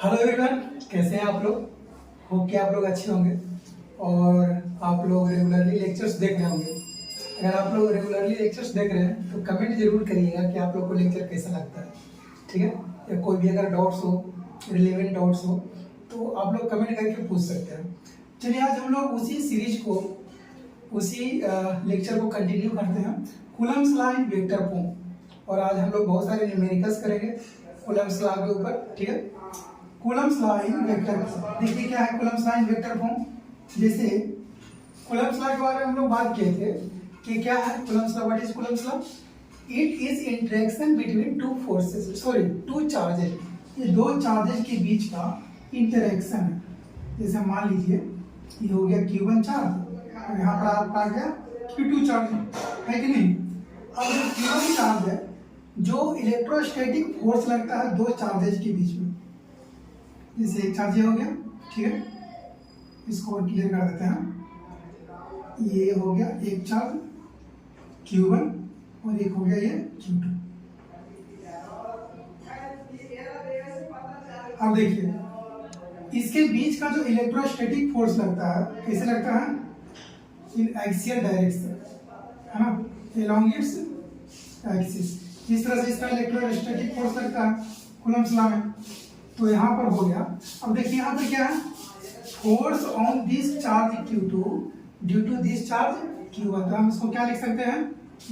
Hello everyone, कैसे हैं आप लोग। होप कि आप लोग अच्छे होंगे और आप लोग रेगुलरली लेक्चर्स देख रहे होंगे। अगर आप लोग रेगुलरली लेक्चर्स देख रहे हैं तो कमेंट जरूर करिएगा कि आप लोग को लेक्चर कैसा लगता है, ठीक है। या कोई भी अगर डाउट्स हो, रिलेवेंट डाउट्स हो तो आप लोग कमेंट करके पूछ सकते हैं। चलिए आज हम लोग उसी सीरीज को, उसी लेक्चर को कंटिन्यू करते हैं, Coulomb's law in vector form. और आज हम लोग बहुत सारे न्यूमेरिकल्स करेंगे कूलम्स लॉ के ऊपर, ठीक है। Coulomb's law in vector form, देखिए क्या है Coulomb's law in vector form. जैसे कूलम्स लॉ के बारे में हम लोग बात किए थे कि क्या है Coulomb's law, what is Coulomb's law. It is interaction between two charges. ये दो चार्जेज के बीच का इंटरेक्शन है। जैसे मान लीजिए ये हो गया Q1 चार्ज और यहाँ पर आपका आ गया Q2 चार्ज, है कि नहीं। अब ये Q1 चार्ज है जो इलेक्ट्रोस्टैटिक फोर्स लगता है दो चार्जेज के बीच में। जैसे एक चार्ज ये हो गया, ठीक है, इसको और क्लियर कर देते हैं। ये हो गया एक चार्ज Q1 और एक हो गया ये Q2। अब देखिए इसके बीच का जो इलेक्ट्रोस्टैटिक फोर्स लगता है कैसे लगता है, इन एक्सियल डायरेक्शन, है ना, अलोंग इट्स एक्सिस। इस तरह से इसका इलेक्ट्रोस्टैटिक फोर्स लगता है कूलम्स लॉ में। तो यहाँ पर हो गया। अब देखिए यहाँ पर क्या है, force on this charge Q2 due to this charge Q1। तो हम इसको क्या लिख सकते हैं,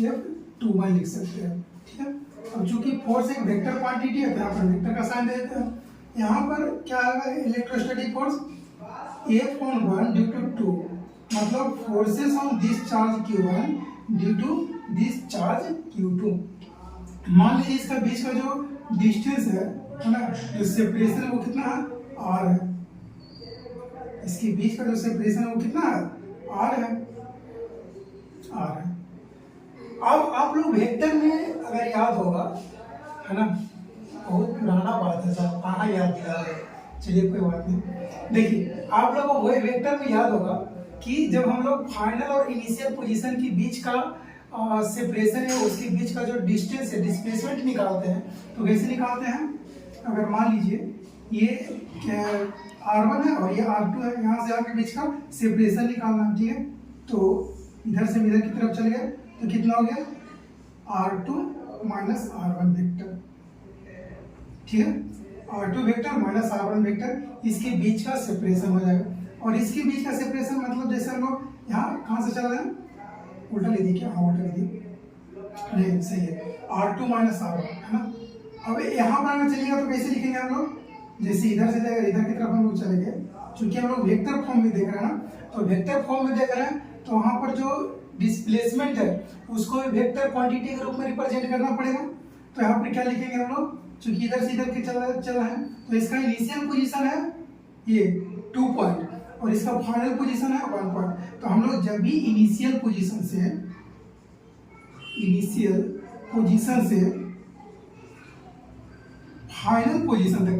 F21 लिख सकते हैं, ठीक है। अब चूंकि फोर्स एक वेक्टर क्वांटिटी है तो यहाँ पर वेक्टर का साइन दे देते हैं। यहाँ पर क्या आएगा electrostatic force F1 due to 2, मतलब forces on this charge Q1 due to this charge Q2। मान लीजिए इसका बीच का जो डिस्टेंस है ना, जो सेपरेशन है वो कितना है, R है। इसके बीच का जो सेपरेशन है वो कितना है, R है। अब आप लोग वेक्टर में अगर याद होगा, है ना, बहुत पुराना बात है सर, कहाँ याद दिला है, चलिए कोई बात नहीं। देखिए आप लोगों को वही वेक्टर में याद होगा कि जब हम लोग फाइनल और इनिशियल पोजीशन के बीच का सेपरेशन है, उसके बीच का जो डिस्टेंस है, डिस्प्लेसमेंट निकालते हैं तो कैसे निकालते हैं। अगर मान लीजिए ये R1 है और ये R2 है, यहाँ से आपके बीच का सेपरेशन निकालना है, ठीक है। तो इधर से इधर की तरफ चले गए तो कितना हो गया, R2 माइनस R1 वेक्टर, ठीक है। R2 vector minus R1 vector, इसके बीच का सेपरेशन हो जाएगा। और इसके बीच का सेपरेशन मतलब जैसे हम लोग यहाँ कहाँ से चल रहे हैं, उल्टा ले दी क्या, हाँ उल्टा ले दी, नहीं सही है, R2 माइनस R1, है ना। अब यहाँ पर अगर चलिएगा तो कैसे लिखेंगे हम लोग, जैसे इधर से जाएगा इधर की तरफ हम लोग चले गए, क्योंकि हम लोग वेक्टर फॉर्म में देख रहे हैं ना, तो वेक्टर फॉर्म में देख रहे हैं तो वहाँ पर जो डिस्प्लेसमेंट है उसको वेक्टर क्वांटिटी के रूप में रिप्रेजेंट करना पड़ेगा। तो यहाँ पर क्या लिखेंगे हम लोग, क्योंकि इधर से इधर के चल रहा है तो इसका इनिशियल पोजीशन है ये 2 पॉइंट और इसका फाइनल पोजीशन है 1 पॉइंट। तो हम लोग जब भी इनिशियल पोजीशन से फाइनल पोजीशन तक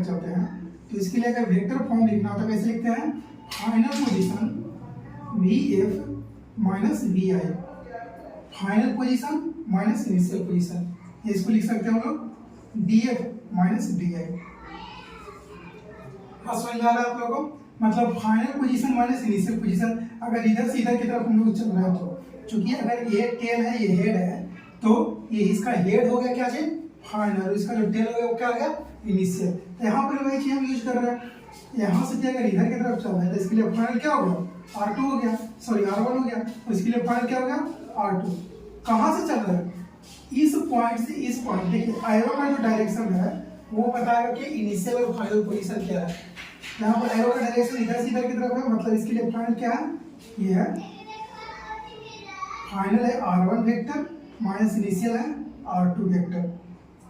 चलते हैं, तो इसके लिए अगर वेक्टर फॉर्म लिखना हो तो कैसे लिखते हैं, final position VF minus VI, final position minus initial position, इसको लिख सकते हैं हम लोग DF माइनस DI। समझ में आ रहा है आप लोगों को, मतलब final position minus initial position. अगर इधर से इधर की तरफ हम लोग चल रहे हैं तो चूंकि अगर ये टेल है ये हेड है तो ये इसका हेड हो गया क्या चीज, फाइनल, इसका जो टेल हो गया वो क्या हो गया, इनिशियल। तो यहाँ पर वही चीज हम यूज कर रहे हैं। यहाँ से अगर इधर की तरफ चल रहा है तो इसके लिए फाइनल क्या हो गया, R2 हो गया, सॉरी R1 हो गया, तो इसके लिए फाइनल क्या हो गया, R2। कहाँ से चल रहा है, इस पॉइंट से इस पॉइंट। देखिए एरो का जो डायरेक्शन है वो बताएगा कि इनिशियल और फाइनल पोजीशन क्या है। यहाँ पर एरो का डायरेक्शन इधर से इधर की तरफ है, मतलब इसके लिए फाइनल क्या है, ये है फाइनल है R1 वेक्टर माइनस इनिशियल है R2 वेक्टर।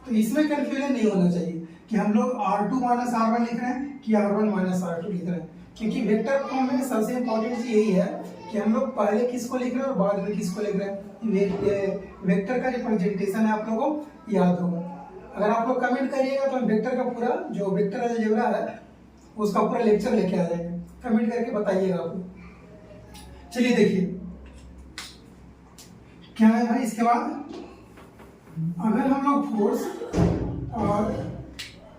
तो इसमें कंफ्यूजन नहीं होना चाहिए कि हम लोग R2 माइनस R1 लिख रहे हैं कि R1 माइनस R2 लिख रहे हैं, क्योंकि वेक्टर फॉर्म में सबसे इंपॉर्टेंट चीज यही है कि हम लोग पहले किसको लिख रहे हैं और बाद में किसको लिख रहे हैं। वेक्टर का रिप्रेजेंटेशन है आप लोगों को याद होगा। अगर आप लोग कमेंट करिएगा तो वेक्टर का पूरा जो वेक्टर अलजेब्रा है उसका पूरा लेक्चर लेके आ जाएगा, कमेंट करके बताइएगा आप लोग। चलिए देखिए क्या है भाई, इसके बाद अगर हम लोग फोर्स और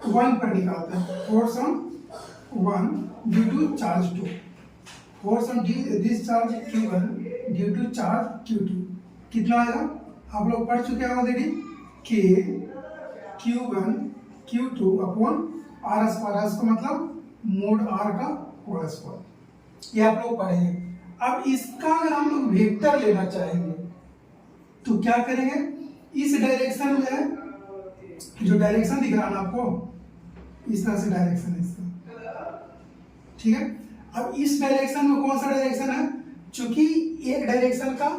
1 पर निकालते हैं, force on 1 due to charge 2, force on this charge Q1 due to charge Q2 कितना आएगा? आप लोग पढ़ चुके हैं already, K Q1 Q2 upon R square, R का मतलब मोड R का होल स्क्वायर, ये आप लोग पढ़े हैं। अब इसका अगर हम लोग वेक्टर लेना चाहेंगे तो क्या करेंगे? इस डायरेक्शन में जो डायरेक्शन दिख रहा है ना आपको, इस तरह से डायरेक्शन है इसका, ठीक है। अब इस डायरेक्शन में कौन सा डायरेक्शन है? चूंकि एक डायरेक्शन का,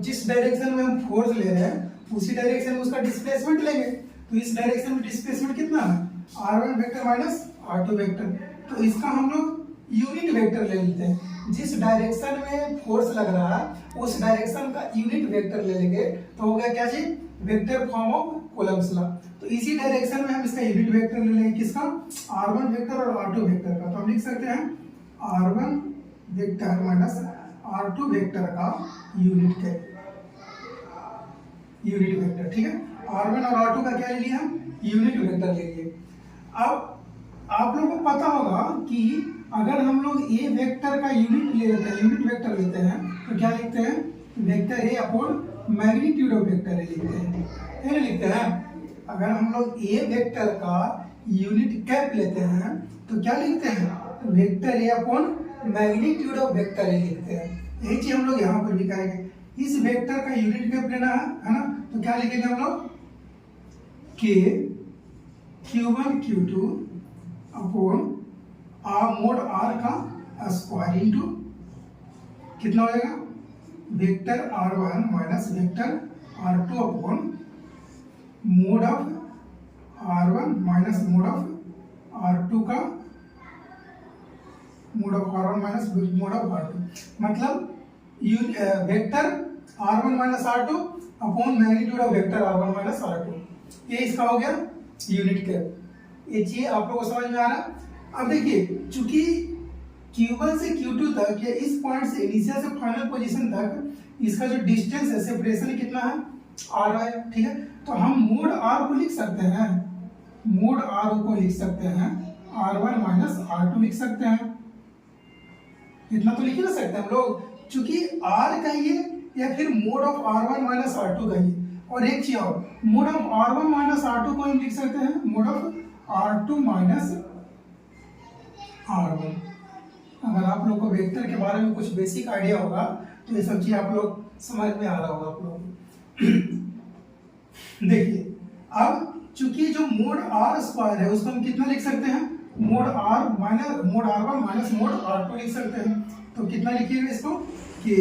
जिस डायरेक्शन में हम फोर्स ले रहे हैं उसी डायरेक्शन में उसका डिस्प्लेसमेंट लेंगे, तो इस डायरेक्शन में डिस्प्लेसमेंट कितना है? r1 vector minus r2 vector, तो इसका हम लोग यूनिट वेक्टर ले लेते हैं। जिस डायरेक्शन में फोर्स लग रहा है उस डायरेक्शन का यूनिट वेक्टर ले लेंगे तो हो गया क्या जी? Vector form of Coulomb's law. तो इसी डायरेक्शन में हम इसका यूनिट वेक्टर ले लेंगे, किसका? r1 वेक्टर और r2 वेक्टर का, तो हम लिख सकते हैं r1 vector minus r2 vector का यूनिट वेक्टर, ठीक है। r1 और r2 का क्या ले लिया? यूनिट वेक्टर ले लिए। अब आप लोगों को पता होगा कि अगर हम लोग ए वेक्टर का यूनिट वेक्टर लेते हैं तो क्या लिखते हैं? Vector A upon magnitude of vector A लिखते हैं, ये लिखते हैं। अगर हम लोग ए वेक्टर का यूनिट कैप लेते हैं तो क्या लिखते हैं? Vector A upon magnitude of vector A लिखते हैं। यही चीज हम लोग यहाँ पर भी करेंगे। इस वेक्टर का यूनिट कैप लेना है ना, तो क्या लिखेंगे हम लोग? के Q1 Q2 upon mode R का स्क्वायर इंटू कितना होगा? Vector R1 minus vector R2 upon mod of R1 minus mode of R2 का mode of R1 minus mode of R2, मतलब vector R1 minus R2 upon magnitude of vector R1 minus R2, ये इसका हो गया unit cap. ये चीज आप लोगों को समझ में आ रहा? अब देखिए, चूंकि Q1 से Q2 तक या इस पॉइंट से इनिशियल से फाइनल पोजीशन तक इसका जो डिस्टेंस है, सेपरेशन कितना है? R है, ठीक है। तो हम मोड R को लिख सकते हैं, मोड R को लिख सकते हैं R1 माइनस R2 लिख सकते हैं, इतना तो लिख ही ना सकते हैं हम लोग, चूंकि R कहिए या फिर mode of R1 minus R2 कहिए। और एक चीज और, mode of R1 minus R2 को हम लिख सकते हैं mode of R2 minus R1। अगर आप लोग को वेक्टर के बारे में कुछ बेसिक आइडिया होगा तो ये सब चीज आप लोग समझ में आ रहा होगा आप लोग देखिए, अब चूंकि जो मोड R स्क्वायर है उसको हम कितना लिख सकते हैं? Mode R minus mode R1 minus mod R2 लिख सकते हैं। तो कितना लिखिएगा इसको? के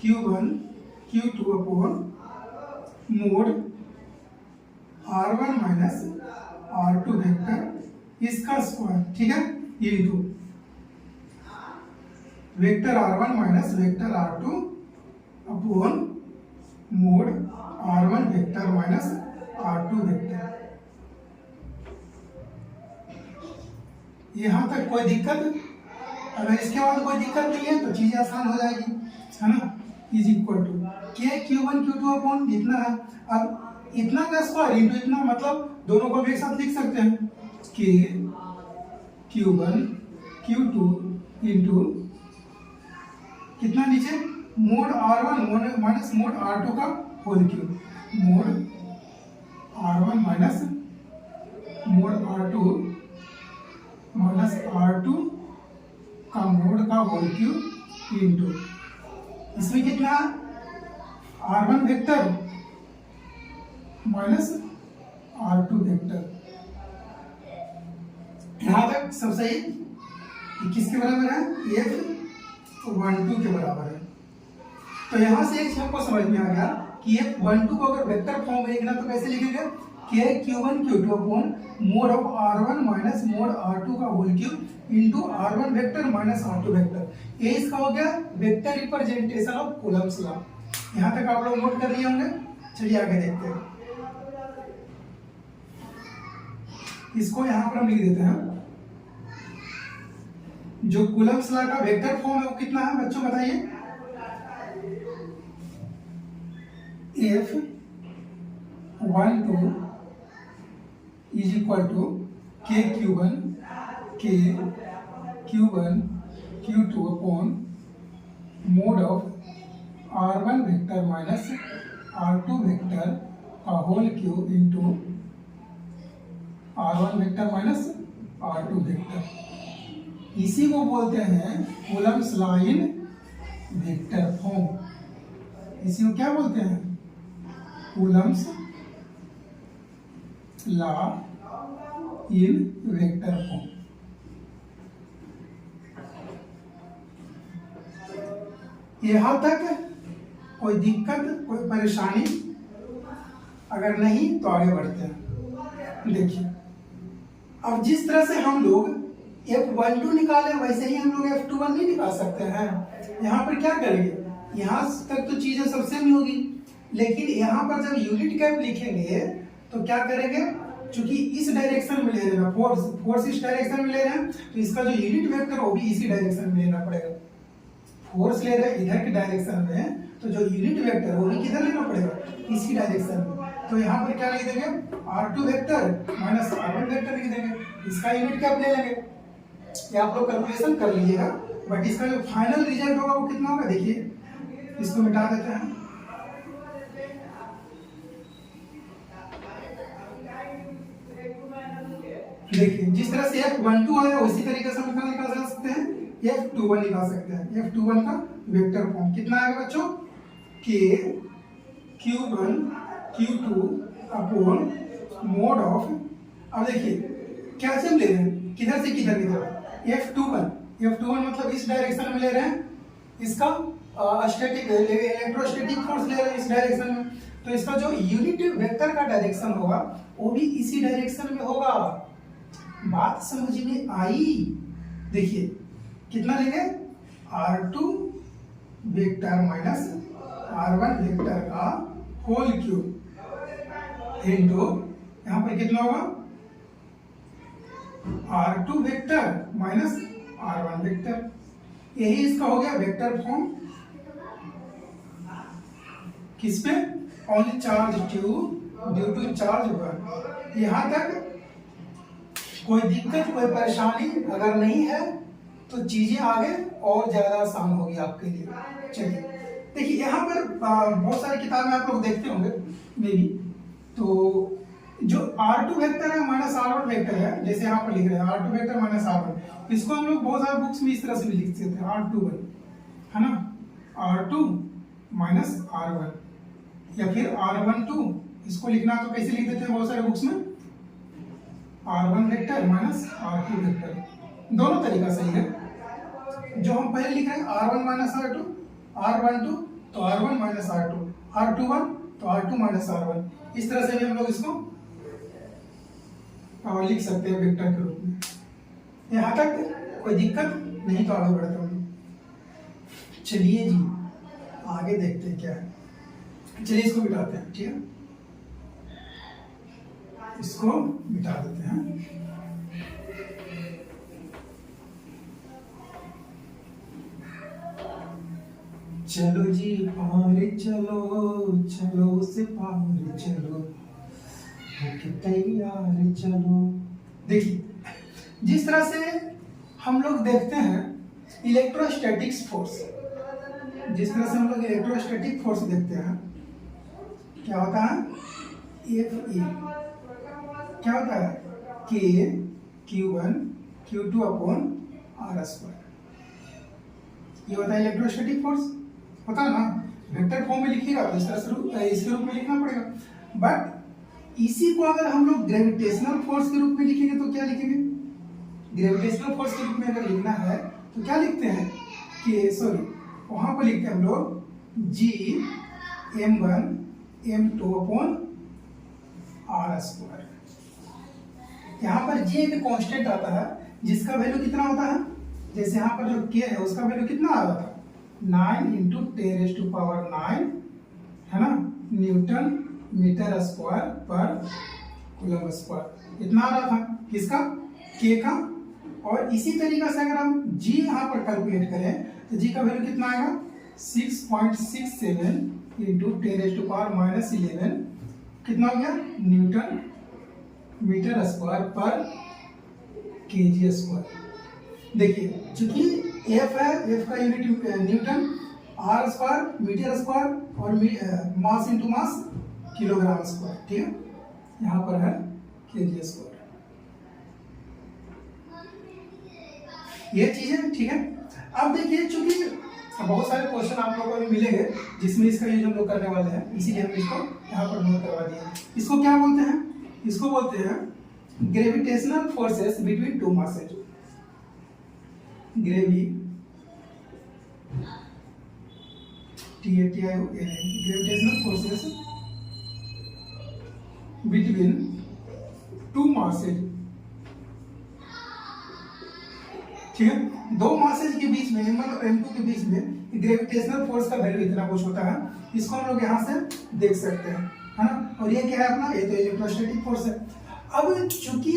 Q1 Q2 upon mode R1 minus R2 vector इसका स्क्वायर, ठीक है, into vector R1 minus vector R2 upon mode R1 vector minus R2 vector. यहां तक कोई दिक्कत? अगर इसके बाद कोई दिक्कत नहीं है तो चीजें आसान हो जाएगी, है ना। इज इक्वल टू के Q1 Q2 अपॉन इतना है, अब इतना का स्क्वायर इंटू इतना, मतलब दोनों को एक साथ लिख सकते हैं, के Q1 Q2 इंटू कितना नीचे? Mode R1 minus mod R2 का whole cube, mod R1 minus mod R2 minus R2 का मोड का होल क्यूब इंटू इसमें कितना? R1 vector minus R2 vector. यहां तक सब सही? किसके बराबर है? F12 के बराबर है। तो यहां से एक चीज आपको समझ में आ गया कि F12 को अगर वेक्टर फॉर्म में लिखना तो कैसे लिखेंगे? K Q1 Q2 upon mod of R1 minus mod R2 का whole cube into R1 vector minus R2 vector. ये इसका हो गया vector representation of Coulomb's law. यहां तक आप लोग नोट कर लिए होंगे। चलिए आगे देखते हैं, इसको यहां पर हम लिख देते हैं। जो कूलम्ब्स लॉ का वेक्टर फॉर्म है वो कितना है बच्चों बताइए? F12 इज इक्वल टू के Q1 Q2 upon mod of R1 vector minus R2 vector का whole cube into R1 vector minus R2 vector. इसी को बोलते हैं Coulomb's law in vector form. इसी को क्या बोलते हैं? Coulomb's law in vector form. यहां तक कोई दिक्कत, कोई परेशानी अगर नहीं तो आगे बढ़ते हैं। देखिए, अब जिस तरह से हम लोग F12 निकाले वैसे ही हम लोग F21 नहीं निकाल सकते हैं। यहाँ पर क्या करेंगे, यहाँ तक तो चीजें सब सेम होगी, लेकिन यहाँ पर जब यूनिट कैप लिखेंगे तो क्या करेंगे, चूंकि इस डायरेक्शन में ले रहे हैं, फोर्स इस डायरेक्शन में ले रहे हैं, तो इसका जो यूनिट वेक्टर वो भी इसी डायरेक्शन में लेना पड़ेगा। फोर्स ले रहे हैं इधर की डायरेक्शन में, तो जो यूनिट वेक्टर वो भी किधर लेना पड़ेगा, इसी डायरेक्शन में। तो यहाँ पर क्या लिख देंगे, R2 vector minus R1 vector लिख देंगे, इसका यूनिट कैप ले लेंगे। ये आप लोग कैलकुलेशन कर लीजिएगा, बट इसका जो फाइनल रिजल्ट होगा वो कितना होगा, देखिए इसको मिटा देते हैं। देखिए, जिस तरह से F12 आया उसी तरीके से हम निकाल सकते हैं F21 निकाल सकते हैं। F21 का वेक्टर फॉर्म कितना आएगा बच्चों, K Q1 Q2 upon mod of, अब देखिए क्या से हम ले रहे हैं, किधर से किधर की तरफ, F21 मतलब इस डायरेक्शन में ले रहे हैं, इसका स्टैटिक इलेक्ट्रोस्टैटिक फोर्स ले रहे हैं इस डायरेक्शन में, तो इसका जो यूनिट वेक्टर का डायरेक्शन होगा वो भी इसी डायरेक्शन में होगा। बात समझ में आई? देखिए कितना लेंगे, R2 vector minus R1 vector का होल क्यूब इंटू यहाँ पर कितना होगा, R2 vector minus R1 vector. यही इसका हो गया वेक्टर फॉर्म। किस पे, only charge due to charge 1। यहां तक कोई दिक्कत, कोई परेशानी अगर नहीं है तो चीजें आगे और ज्यादा आसान होगी आपके लिए। चलिए देखिए, यहाँ पर बहुत सारी किताबें आप लोग देखते होंगे मे बी, तो जो R2 वेक्टर है माइनस R1 वेक्टर है, जैसे यहाँ पर लिख रहे हैं R2 वेक्टर माइनस R1, इसको हम लोग बहुत सारे बुक्स में इस तरह से भी लिख सकते हैं R21, है ना, R2 माइनस R1, या फिर R12, इसको लिखना तो कैसे लिख देते हैं बहुत सारे बुक्स में, R1 vector minus R2 vector, दोनों तरीका सही है। जो हम पहले लिख रहे हैं R1 माइनस R2, R12 तो R1 माइनस R2, R21 तो R2 माइनस R1, इस तरह से भी हम लोग इसको लिख सकते हैं वेक्टर के रूप में। यहाँ तक कोई दिक्कत नहीं तो आगे बढ़ते हैं। चलिए जी आगे देखते हैं क्या है। चलिए इसको मिटाते हैं, ठीक है, इसको मिटा देते हैं। चलो जी पार चलो, चलो से पार चलो, तैयार चलो। देखिए जिस तरह से हम लोग देखते हैं इलेक्ट्रोस्टैटिक्स फोर्स, जिस तरह से हम लोग इलेक्ट्रोस्टैटिक फोर्स देखते हैं, क्या होता है, Fe क्या होता है, K Q1 Q2 upon R square, ये होता है इलेक्ट्रोस्टैटिक फोर्स। होता है ना, वेक्टर फॉर्म में लिखिएगा तो इस तरह से इसके रूप में लिखना पड़ेगा। बट इसी को अगर हम लोग ग्रेविटेशनल फोर्स के रूप में लिखेंगे तो क्या लिखेंगे, ग्रेविटेशनल फोर्स के रूप में अगर लिखना है तो क्या लिखते हैं कि सॉरी वहां पर लिखते हैं हम लोग G M1 M2 upon R square. यहाँ पर G एक कांस्टेंट आता है जिसका वैल्यू कितना होता है, जैसे यहाँ पर जो K है उसका वैल्यू कितना आ रहा था, 9 इंटू 10⁹ है ना, न्यूटन मीटर स्क्वायर पर कूलम स्क्वायर, इतना आ रहा था किसका, K का। और इसी तरीके से अगर हम G यहाँ पर कैलकुलेट करें तो G का वैल्यू कितना आएगा, 6.67 इंटू 10⁻⁻11, कितना हो गया, न्यूटन मीटर स्क्वायर पर kg स्क्वायर। देखिए चूंकि एफ है, एफ का unit newton, R square metre square और mass into mass kilogram square, ठीक है, यहाँ पर है केजी स्क्वायर, ये चीजें, ठीक है। अब देखिए चूंकि बहुत सारे क्वेश्चन आप लोगों को मिलेंगे जिसमें इसका यूज हम लोग करने वाले हैं, इसीलिए हम इसको यहाँ पर नोट करवा दिए। इसको क्या बोलते हैं? इसको बोलते हैं gravitational forces between two masses. Gravitational forces between two masses, ठीक है, दो मासेज के बीच में m1 और m2 के बीच में ग्रेविटेशनल फोर्स का वैल्यू इतना कुछ होता है। इसको हम लोग यहाँ से देख सकते हैं, है ना। और ये क्या है अपना? ये तो इलेक्ट्रोस्टैटिक फोर्स है। अब चूंकि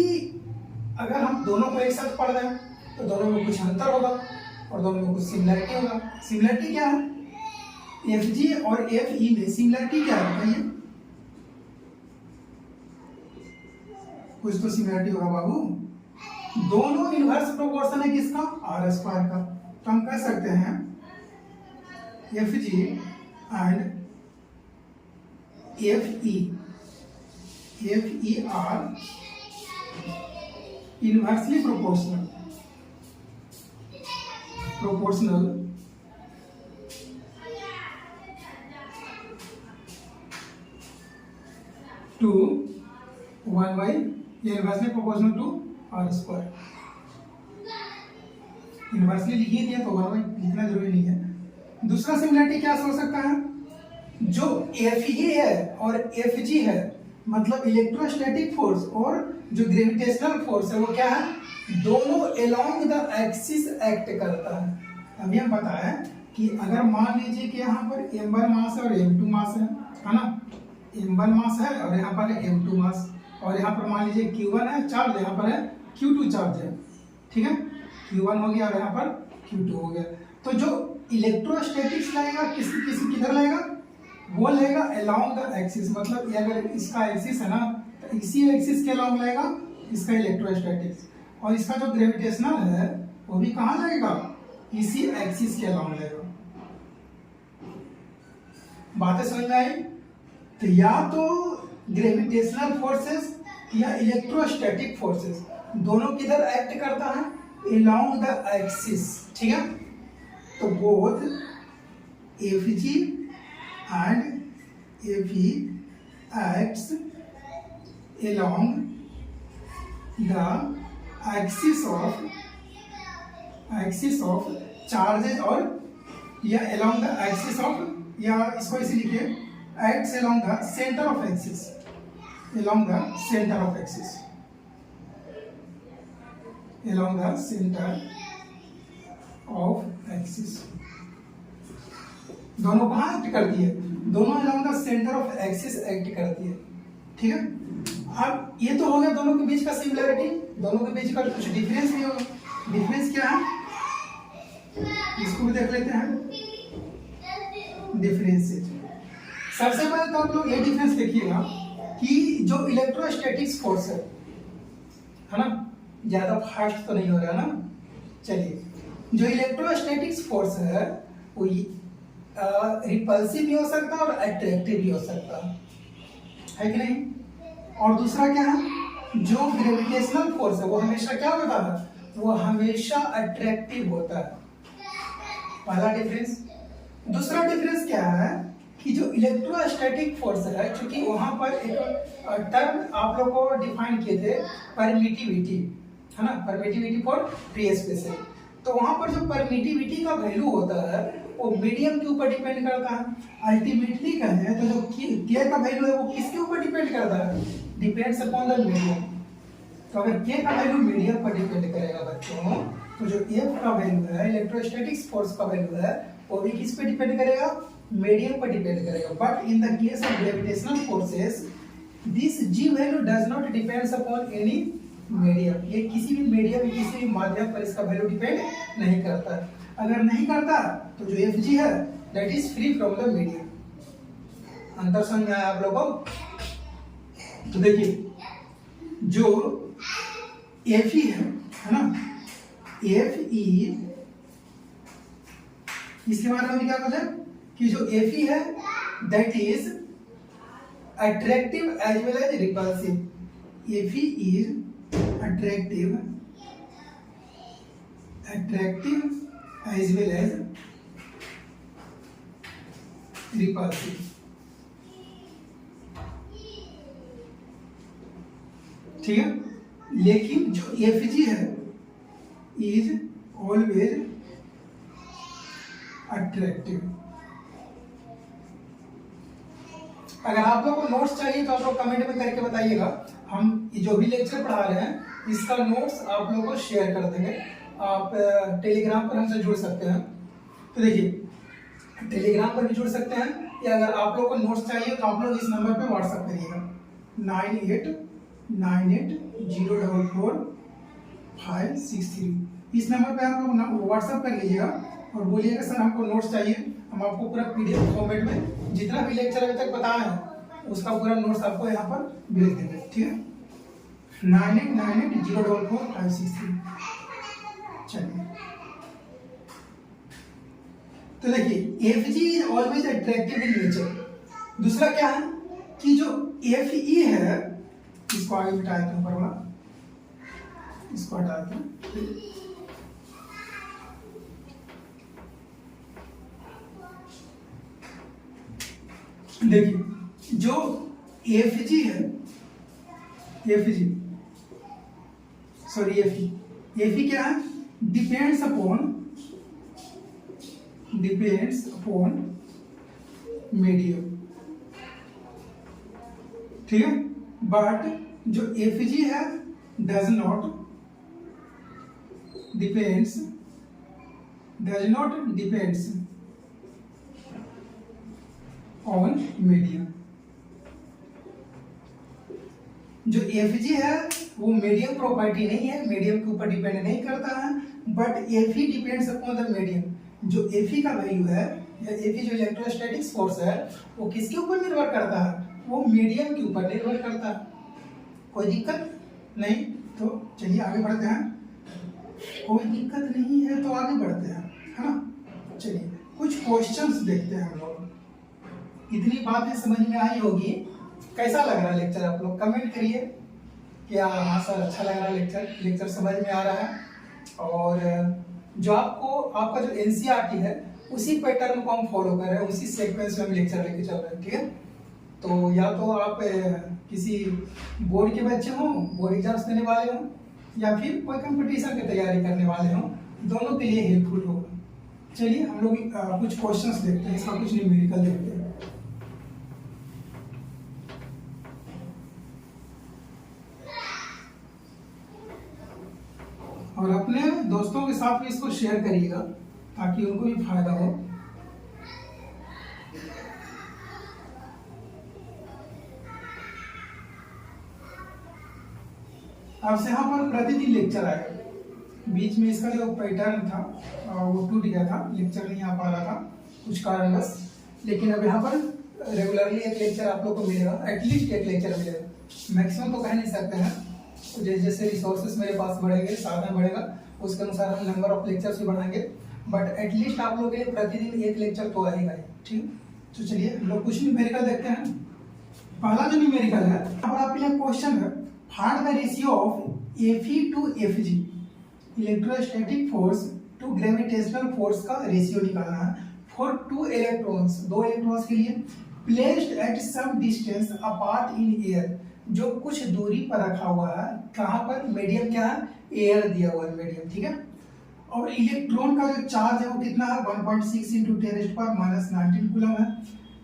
अगर हम दोनों को एक साथ पढ़ रहे हैं तो दोनों में कुछ अंतर होगा और दोनों में कुछ सिमिलरिटी होगा। सिमिलरिटी क्या है? Fg और Fe में सिमिलरिटी क्या है बताइए? कुछ तो सिमिलरिटी होगा बाबू। दोनों इनवर्स प्रोपोर्शन है किसका? आर स्क्वायर का। तो हम कह सकते हैं Fg and Fe are inversely proportional to 1 by inversely proportional to R square. Inversely लिखिए दिया तो 1 बाई लिखना जरूरी नहीं है। दूसरा सिमिलरिटी क्या हो सकता है? जो Fe है और Fg है, मतलब इलेक्ट्रोस्टैटिक फोर्स और जो ग्रेविटेशनल फोर्स है वो क्या है? दोनों अलोंग द एक्सिस एक्ट करता है। अभी हम बताया कि अगर मान लीजिए कि यहाँ पर m1 मास है और m2 मास है ना, m1 मास है और यहाँ पर है m2 मास, और यहाँ पर मान लीजिए q1 है चार्ज, यहाँ पर है q2 चार्ज है, ठीक है, q1 हो गया और यहाँ पर q2 हो गया। तो जो इलेक्ट्रोस्टैटिक्स लगेगा किसी किधर लगेगा? वो लगेगा अलोंग द एक्सिस, मतलब अगर इसका एक्सिस है ना तो इसी एक्सिस के अलोंग लगेगा इसका इलेक्ट्रोस्टैटिक्स, और इसका जो ग्रेविटेशनल है वो भी कहाँ लगेगा? इसी एक्सिस के अलोंग लगेगा। बातें समझ में आई? तो या तो ग्रेविटेशनल फोर्सेस या इलेक्ट्रोस्टैटिक फोर्सेस दोनों किधर एक्ट करता है? अलोंग द एक्सिस, ठीक है। तो both Fg and Fe acts along the axis of charges, और या along the axis of, या इसको इसी लिखिए acts along the center of axis, along the center of axis, along the center of axis। दोनों कहाँ एक्ट करती है? दोनों along the center of axis act करती है, ठीक है। अब ये तो हो गया दोनों के बीच का सिमिलरिटी, दोनों के बीच का कुछ डिफरेंस भी होगा। डिफरेंस क्या है? इसको भी देख लेते हैं, डिफरेंसेस। सबसे पहले तो आप लोग ये डिफरेंस देखिएगा कि जो इलेक्ट्रोस्टैटिक्स फोर्स है ना, ज्यादा फास्ट तो नहीं हो रहा ना। चलिए, जो इलेक्ट्रोस्टैटिक्स फोर्स है वो रिपल्सिव भी हो सकता है और अट्रैक्टिव भी हो सकता है कि नहीं। और दूसरा क्या है? जो ग्रेविटेशनल फोर्स है वो हमेशा क्या होता है? वो हमेशा अट्रैक्टिव होता है, पहला डिफरेंस। दूसरा डिफरेंस क्या है कि जो इलेक्ट्रोस्टैटिक फोर्स है, क्योंकि वहां पर एक टर्म आप लोग को डिफाइन किए थे, परमिटिविटी, है ना, परमिटिविटी फॉर फ्री स्पेस। तो वहां पर जो परमिटिविटी का वैल्यू होता है वो मीडियम के ऊपर डिपेंड करता है। अल्टीमेटली कहें तो जो के का वैल्यू है वो किसके ऊपर डिपेंड करता है? Depends upon the medium. तो अगर के का वैल्यू मीडियम पर डिपेंड करेगा बच्चों, तो जो एफ का वैल्यू है, इलेक्ट्रोस्टैटिक्स फोर्स का वैल्यू है, वो भी किस पे डिपेंड करेगा? मीडियम पर डिपेंड करेगा। But in the case of gravitational forces this G value does not depends upon any medium. ये किसी भी मीडियम, किसी भी माध्यम पर इसका वैल्यू डिपेंड नहीं करता। अगर नहीं करता तो जो Fg है that is free from the medium. अंतर समझ में आया आप लोगों को? तो देखिए, जो Fe है है ना। एफ ई, इसके बारे में क्या बोले कि जो एफ ई है that is attractive as well as repulsive. F E is attractive as well as repulsive. ठीक है, लेकिन जो एफ जी है इज ऑलवेज अट्रैक्टिव। अगर आप लोगों को नोट्स चाहिए तो आप लोग कमेंट में करके बताइएगा। हम जो भी लेक्चर पढ़ा रहे हैं इसका नोट्स आप लोगों को शेयर कर देंगे। आप टेलीग्राम पर हमसे जुड़ सकते हैं। तो देखिए, टेलीग्राम पर भी जुड़ सकते हैं, या अगर आप लोगों को नोट्स चाहिए तो आप लोग इस नंबर पे व्हाट्सएप करिएगा 9898044563। इस नंबर पे आप लोग व्हाट्सएप कर लीजिएगा और बोलिएगा सर हमको नोट्स चाहिए। हम आपको पूरा पीडीएफ फॉर्मेट में जितना भी लेक्चर अभी तक बताया है उसका पूरा नोट्स आपको यहाँ पर भेज देंगे। ठीक है, 9898044563। चलिए, तो देखिए F G is always attractive in nature. दूसरा क्या है कि जो एफ ई है, इसको आगे मिटा देते हैं, ऊपर वाला इसको हटा देते हैं। देखिए जो एफ जी है, F G sorry F E क्या है, डिपेंड्स अपॉन मीडियम। ठीक है, बट जो एफ जी है does not depends on medium. जो एफ जी है वो मीडियम प्रॉपर्टी नहीं है, मीडियम के ऊपर डिपेंड नहीं करता है, but F E depends upon the medium. जो एफ ई का वैल्यू है या एफ ई जो इलेक्ट्रोस्टैटिक्स फोर्स है वो किसके ऊपर निर्भर करता है, वो मीडियम के ऊपर निर्भर करता है। कोई दिक्कत नहीं, तो चलिए आगे बढ़ते हैं। कोई दिक्कत नहीं है तो आगे बढ़ते हैं, है ना। चलिए कुछ क्वेश्चंस देखते हैं हम लोग। इतनी बातें समझ में आई होगी। कैसा लग रहा है लेक्चर, आप लोग कमेंट करिए। क्या हाँ सर अच्छा लग रहा है लेक्चर समझ में आ रहा है। और जो आपका जो एनसीईआरटी है उसी पैटर्न को हम फॉलो कर रहे हैं, उसी सीक्वेंस में हम लेक्चर लेके चल रहे हैं। ठीक है, तो या तो आप किसी बोर्ड के बच्चे हों, बोर्ड एग्जाम्स देने वाले हों, या फिर कोई कंपटीशन की तैयारी करने वाले हों, दोनों के लिए हेल्पफुल होगा। चलिए हम लोग कुछ क्वेश्चंस देखते हैं, इसका कुछ न्यूमेरिकल देखते हैं। और अपने दोस्तों के साथ भी इसको शेयर करिएगा ताकि उनको भी फायदा हो। आपसे यहाँ पर प्रतिदिन लेक्चर आएगा। बीच में इसका जो पैटर्न था वो टूट गया था, लेक्चर नहीं आ पा रहा था कुछ कारणवश, लेकिन अब यहाँ पर रेगुलरली एक लेक्चर आप लोग को मिलेगा, एटलीस्ट एक लेक्चर मिलेगा। मैक्सिमम तो कह नहीं सकते हैं, तो जैसे जैसे रिसोर्सेज मेरे पास बढ़ेंगे, साधन बढ़ेगा, उसके अनुसार हम नंबर ऑफ लेक्चर्स भी बढ़ाएंगे, बट एटलीस्ट आप लोगों के लिए प्रतिदिन एक लेक्चर तो आएगा ही। ठीक, तो चलिए हम लोग कुछ न्यूमेरिकल देखते हैं। पहला जो न्यूमेरिकल है, अब आपके लिए क्वेश्चन है, find the ratio of FE to FG, electrostatic force to gravitational force का रेशियो निकालना है फॉर टू इलेक्ट्रॉन्स, दो इलेक्ट्रॉन्स के लिए, placed at some distance apart in air, जो कुछ दूरी पर रखा हुआ है। कहाँ पर, मीडियम क्या है, एयर दिया हुआ है मीडियम। ठीक है, और इलेक्ट्रॉन का जो चार्ज है वो कितना है, 1.6 इंटू 10⁻19 कूलम है,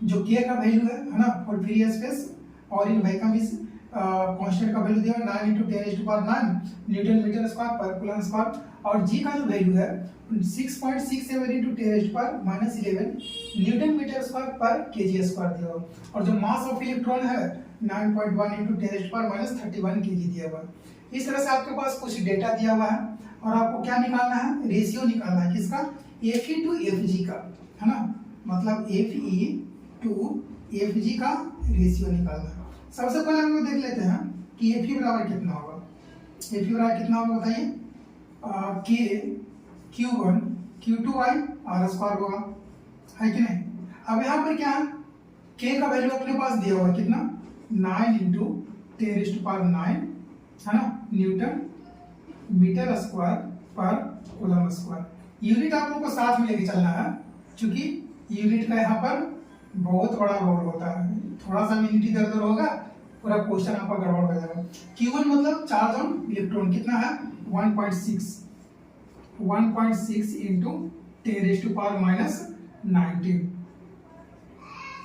जो के का वैल्यू है ना फॉर फ्री स्पेस, और इन वैक्यूम इज कांस्टेंट का वैल्यू दिया है 9 इंटू 10⁻9 न्यूटन मीटर स्क्वायर पर कूलम स्क्वायर, और जी का जो वैल्यू है 6.67 इंटू 10⁻11 न्यूटन मीटर स्क्वायर पर केजी स्क्वायर दिया हुआ, और जो मास ऑफ इलेक्ट्रॉन है 9.1 इंटू 10⁻31 केजी दिया हुआ। इस तरह से आपके पास कुछ डेटा दिया हुआ है और आपको क्या निकालना है, रेशियो निकालना है किसका, F E to F G का, है ना, मतलब F E to F G का रेशियो निकालना है। सबसे पहले हम लोग देख लेते हैं कि एफ ई बराबर कितना होगा। एफ ई बराबर कितना होगा बताइए, के Q1 Q2 by are square होगा, है कि नहीं। अब यहाँ पर क्या है, के का वैल्यू अपने पास दिया हुआ है कितना, 9 इंटू 10⁹9 है ना, न्यूटन मीटर स्क्वायर पर कूलम स्क्वायर। यूनिट आप लोग को साथ में लेके चलना है, क्योंकि यूनिट का यहाँ पर बहुत बड़ा रोल होता है। थोड़ा सा यूनिट इधर उधर होगा, पूरा क्वेश्चन आपका गड़बड़ हो जाएगा। Q1 मतलब चार्ज ऑन इलेक्ट्रॉन कितना है, 1.6 इंटू 10⁻⁻19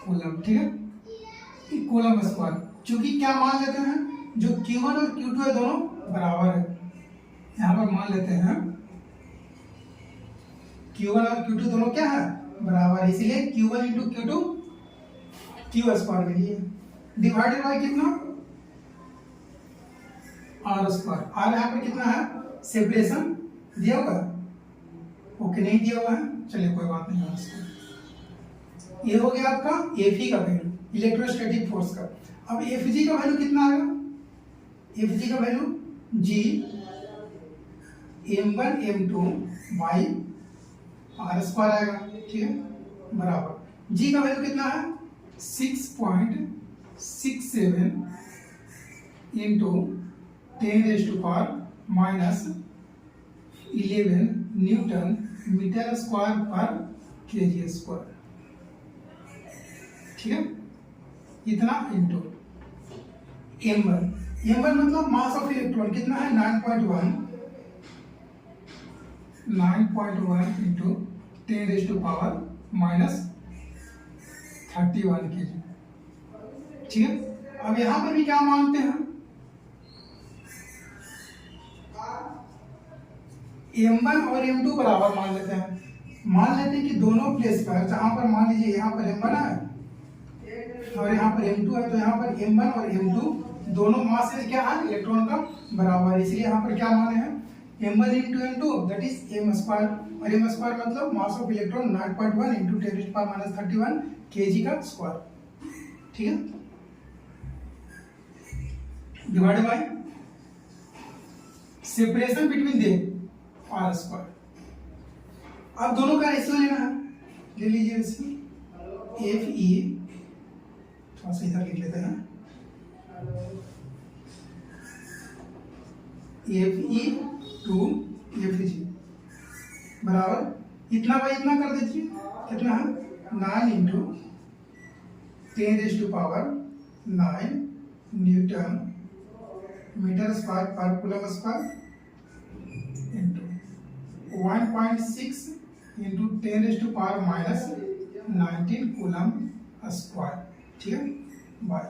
कूलम, ठीक है, कूलम स्क्वायर। चूंकि क्या मान लेते हैं, जो Q1 और Q2 है दोनों बराबर है, यहाँ पर मान लेते हैं Q1 और Q2 दोनों क्या है, बराबर है, इसलिए Q1 into Q2 Q square के लिए डिवाइडेड बाय कितना, आर स्क्वायर। आर यहाँ पर कितना है, सेपरेशन दिया हुआ है, ओके नहीं दिया हुआ है, चलिए कोई बात नहीं। ये हो गया आपका Fe का वैल्यू, इलेक्ट्रोस्टैटिक फोर्स का। अब Fg का वैल्यू कितना आएगा, Fg का value G m1 m2 by are square आएगा, ठीक है, बराबर G का वैल्यू कितना है, 6.67 इंटू 10⁻⁻11 न्यूटन मीटर स्क्वायर पर केजी स्क्वायर, ठीक है, इतना इंटू m1 मतलब मास ऑफ इलेक्ट्रॉन कितना है, 9.1 इंटू 10⁻31 केजी, ठीक है। अब यहां पर भी क्या मानते हैं, m1 और m2 बराबर मान लेते हैं। मान लेते हैं कि दोनों प्लेस पर, जहां पर मान लीजिए यहाँ पर m1 है और यहाँ पर m2 है, तो यहाँ पर m1 और m2 दोनों मास से क्या है, इलेक्ट्रॉन का बराबर, इसलिए यहाँ पर क्या माने हैं, m1 into m2 that is m square, और m स्क्वायर मतलब mass of electron 9.1 into 10⁻31 kg का स्क्वायर, ठीक है, divided by separation between the r square. अब दोनों का रेशियो लेना है, ले लीजिए रेशियो Fe, थोड़ा सा इधर लिख लेते हैं, Fe टू Fg बराबर इतना बाई इतना कर दीजिए, कितना है, 9 इंटू 10⁻⁹9 न्यूटन मीटर स्क्वायर पर coulomb square into 1.6 into 10⁻⁻19 coulomb square, ठीक है, बाय।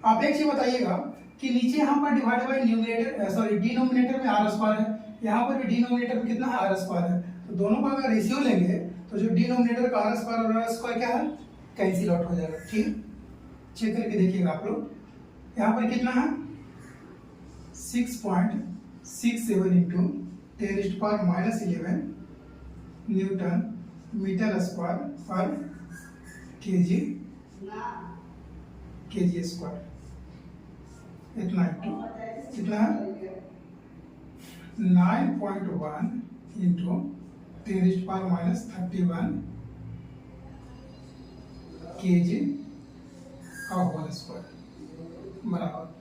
आप एक चीज बताइएगा कि नीचे यहाँ पर divide by numerator sorry denominator में आर स्क्वायर है, यहाँ पर भी डिनोमिनेटर में कितना है, आर स्क्वायर है, तो दोनों का अगर रेशियो लेंगे तो जो डिनोमिनेटर का आर स्क्वायर और आर स्क्वायर क्या है, कैंसिल आउट हो जाएगा, ठीक है। चेक करके देखिएगा आप लोग, यहाँ पर कितना है, 6.67 इंटू 10⁻⁻11 न्यूटन मीटर स्क्वायर पर केजी स्क्वायर, इतना इंटू कितना है, 9.1 इंटू 10⁻⁻31 केजी का होल स्क्वायर बराबर।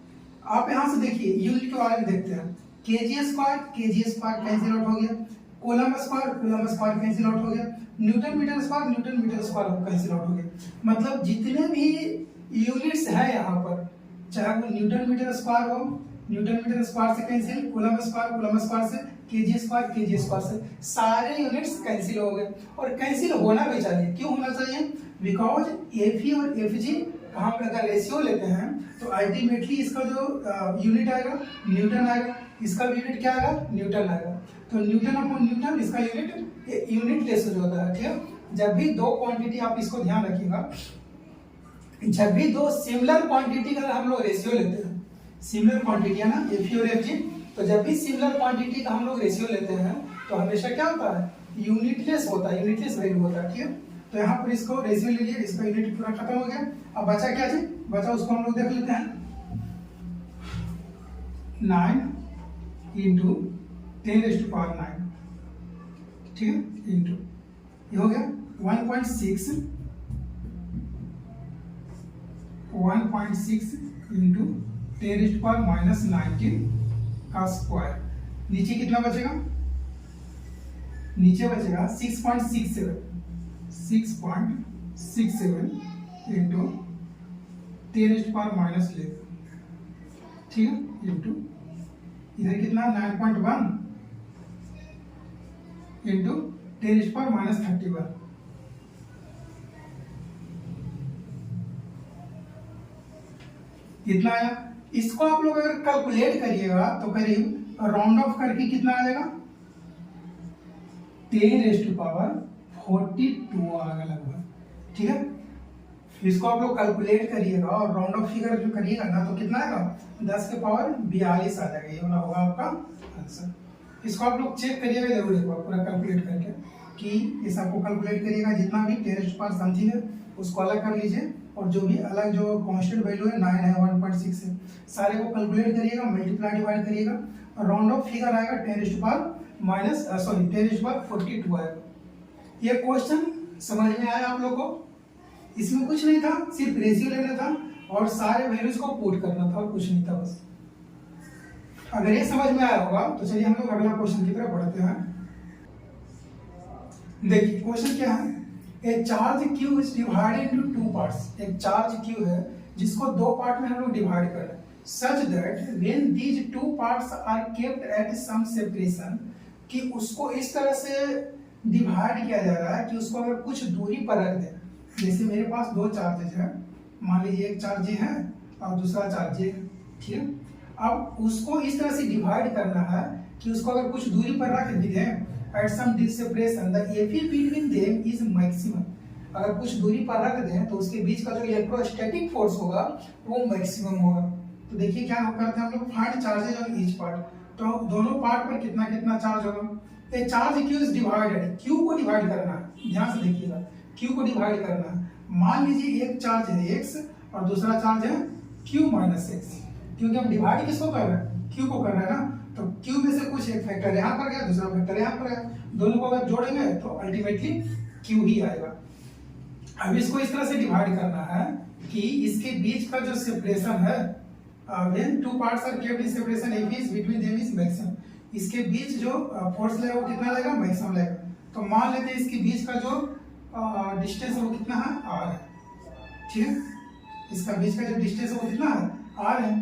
आप यहां से देखिए यूनिट के बारे में देखते हैं, केजी स्क्वायर कैंसिल आउट हो गया, कूलम स्क्वायर कैंसिल आउट हो गया, Newton metre square cancel out हो गया। मतलब जितने भी यूनिट्स है यहाँ पर, चाहे वो न्यूटन मीटर स्क्वायर हो, न्यूटन मीटर स्क्वायर से कैंसिल, कूलम स्क्वायर से, केजी स्क्वायर से, सारे यूनिट्स कैंसिल हो गए। और कैंसिल होना भी चाहिए, क्यों होना चाहिए, बिकॉज Fe और Fg हम अगर रेशियो लेते हैं तो अल्टीमेटली इसका जो यूनिट आएगा न्यूटन आएगा, इसका भी यूनिट क्या आएगा, न्यूटन आएगा। तो न्यूटन अपॉन न्यूटन इसका यूनिट रेशियो होता है, ठीक है। जब भी दो क्वांटिटी, आप इसको ध्यान रखिएगा, जब भी दो सिमिलर क्वांटिटी का हम लोग रेशियो लेते हैं, सिमिलर क्वांटिटी है ना Fe और Fg, तो जब भी सिमिलर क्वांटिटी का हम लोग रेशियो लेते हैं तो हमेशा क्या होता है, यूनिटलेस वैल्यू होता है, ठीक है। तो यहाँ पर इसको रेशियो ले लिए, इसका यूनिट पूरा खत्म हो गया। अब बचा क्या जी, बचा उसको हम लोग देख लेते हैं, 9 इंटू 10⁻⁹, ठीक है, इंटू ये हो गया 1.6 इंटू 10⁻⁻19 का स्क्वायर। नीचे कितना बचेगा? नीचे बचेगा 6.67 इंटू 10⁻⁻11, ठीक है, इंटू इधर कितना 9.1 इंटू 10⁻31। कितना आया? इसको आप लोग अगर कैलकुलेट करिएगा तो करीब राउंड ऑफ करके कितना आ जाएगा? 10⁻42 आएगा लगभग, ठीक है। इसको आप लोग कैलकुलेट करिएगा और राउंड ऑफ फिगर जो करिएगा ना तो कितना आएगा? 10⁻42 आ जाएगा, ये वाला होगा आपका आंसर। इसको आप लोग चेक करिएगा जरूर एक बार पूरा कैलकुलेट करके कि इस आपको कैलकुलेट करिएगा, जितना भी 10 समथिंग है उसको अलग कर लीजिए और जो भी अलग जो कांस्टेंट वैल्यू है 9 है 1.6 है, सारे को कैलकुलेट करिएगा, मल्टीप्लाई डिवाइड करिएगा और राउंड ऑफ फिगर आएगा 10⁻42 आएगा। ये क्वेश्चन समझ में आया आप लोग को? इसमें कुछ नहीं था, सिर्फ रेशियो लेना था और सारे वैल्यूज को पुट करना था और कुछ नहीं था बस। अगर ये समझ में आया होगा तो चलिए हम लोग अगला क्वेश्चन की तरफ बढ़ते हैं। देखिए क्वेश्चन क्या है? ए charge Q is divided into 2 parts. एक चार्ज क्यू है जिसको दो पार्ट में हम लोग डिवाइड कर रहे हैं, such that when these 2 parts are kept at some separation, कि उसको इस तरह से डिवाइड किया जा रहा है कि उसको अगर कुछ दूरी पर रख दें। जैसे मेरे पास दो चार्जेज हैं, मान लीजिए एक चार्ज ये है और दूसरा चार्ज ये है, ठीक है। अब उसको इस तरह से डिवाइड करना है कि उसको अगर कुछ दूरी पर रख भी दें at some separation the Fe between them is maximum। अगर कुछ दूरी पर रख दें तो उसके बीच का जो इलेक्ट्रोस्टैटिक फोर्स होगा वो मैक्सिमम होगा। तो देखिए क्या करते हैं हम लोग, find charges on each part. तो दोनों पार्ट पर कितना कितना चार्ज होगा? ए charge Q is divided, Q को डिवाइड करना है, ध्यान से देखिएगा, क्यू को डिवाइड करना है। मान लीजिए एक चार्ज है x और दूसरा चार्ज है q माइनस x, क्योंकि हम डिवाइड किसको कर रहे हैं? q को कर रहे हैं ना, तो q में से कुछ एक फैक्टर यहाँ पर गया, दूसरा फैक्टर यहाँ पर गया, दोनों को अगर जोड़ेंगे तो अल्टीमेटली q ही आएगा। अब इसको इस तरह से डिवाइड करना है कि इसके बीच का जो सेपरेशन है, when two parts are kept in separation F is between them is maximum, इसके बीच जो फोर्स लगेगा वो कितना लगेगा? मैक्सिमम लगेगा। तो मान लेते हैं इसके बीच का जो डिस्टेंस है वो कितना है? r है, ठीक है। इसका बीच का जो डिस्टेंस है वो कितना है? r है।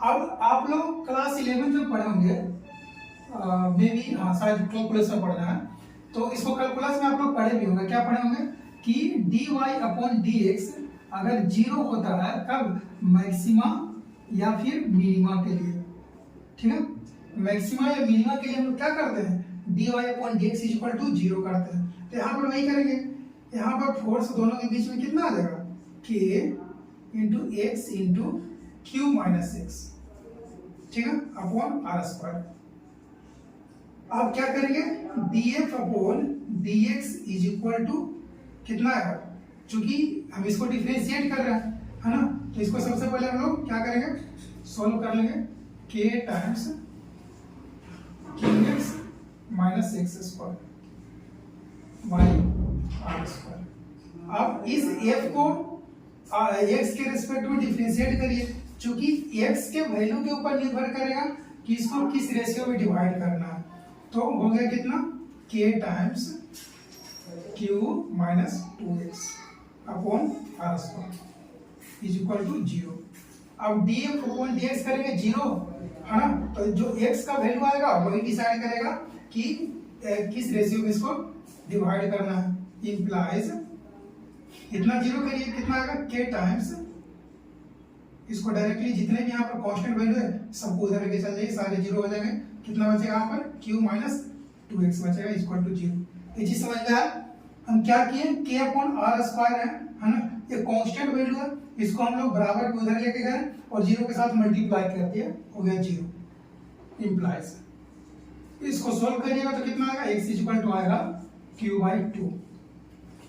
अब आप लोग क्लास 11 में पढ़े होंगे, मे बी हाँ शायद कैलकुलस में पढ़ना है, तो इसको कैलकुलस में आप लोग पढ़े भी होंगे। क्या पढ़े होंगे कि dy/dx अगर 0 होता है कब? मैक्सिमा या फिर मिनिमा के लिए, ठीक है। मैक्सिमा या मिनिमा के लिए हम लोग क्या करते हैं? dy/dx इक्वल टू 0 करते हैं। तो यहाँ पर वही करेंगे, यहाँ पर फोर्स दोनों के बीच में कितना आ जाएगा? k into x into q minus x, ठीक है, अपॉन आर स्क्वायर। अब क्या करेंगे? df upon dx is equal to कितना है? चूंकि हम इसको डिफरेंशिएट कर रहे हैं, है ना, तो इसको सबसे पहले हम लोग क्या करेंगे? सोल्व कर लेंगे k times qx minus x square by are square. अब इस f को x के रिस्पेक्ट में डिफरेंशिएट करिए, चूंकि x के वैल्यू के ऊपर निर्भर करेगा कि इसको किस रेशियो में डिवाइड करना है। तो हो गया कितना? k times q minus 2x upon r square is equal to 0। अब df अपॉन dx करेंगे 0, है ना, तो जो x का वैल्यू आएगा वही डिसाइड करेगा कि किस रेशियो में इसको डिवाइड करना है। इंप्लाइज इतना 0 करिए, कितना आएगा? k टाइम्स, इसको डायरेक्टली जितने भी यहाँ पर कांस्टेंट वैल्यू है सबको उधर लेके चल जाइए, सारे 0 हो जाएंगे। कितना बचेगा यहाँ पर? q माइनस 2x बचेगा इक्वल टू 0। ये चीज समझ में आया? हम क्या किए? k अपॉन आर स्क्वायर है ना, ये कांस्टेंट वैल्यू है, इसको हम लोग बराबर के उधर लेके गए और 0 के साथ मल्टीप्लाई कर दिया, हो गया 0। इंप्लाइज इसको सोल्व करिएगा तो कितना आएगा? x इक्वल टू आएगा q/2,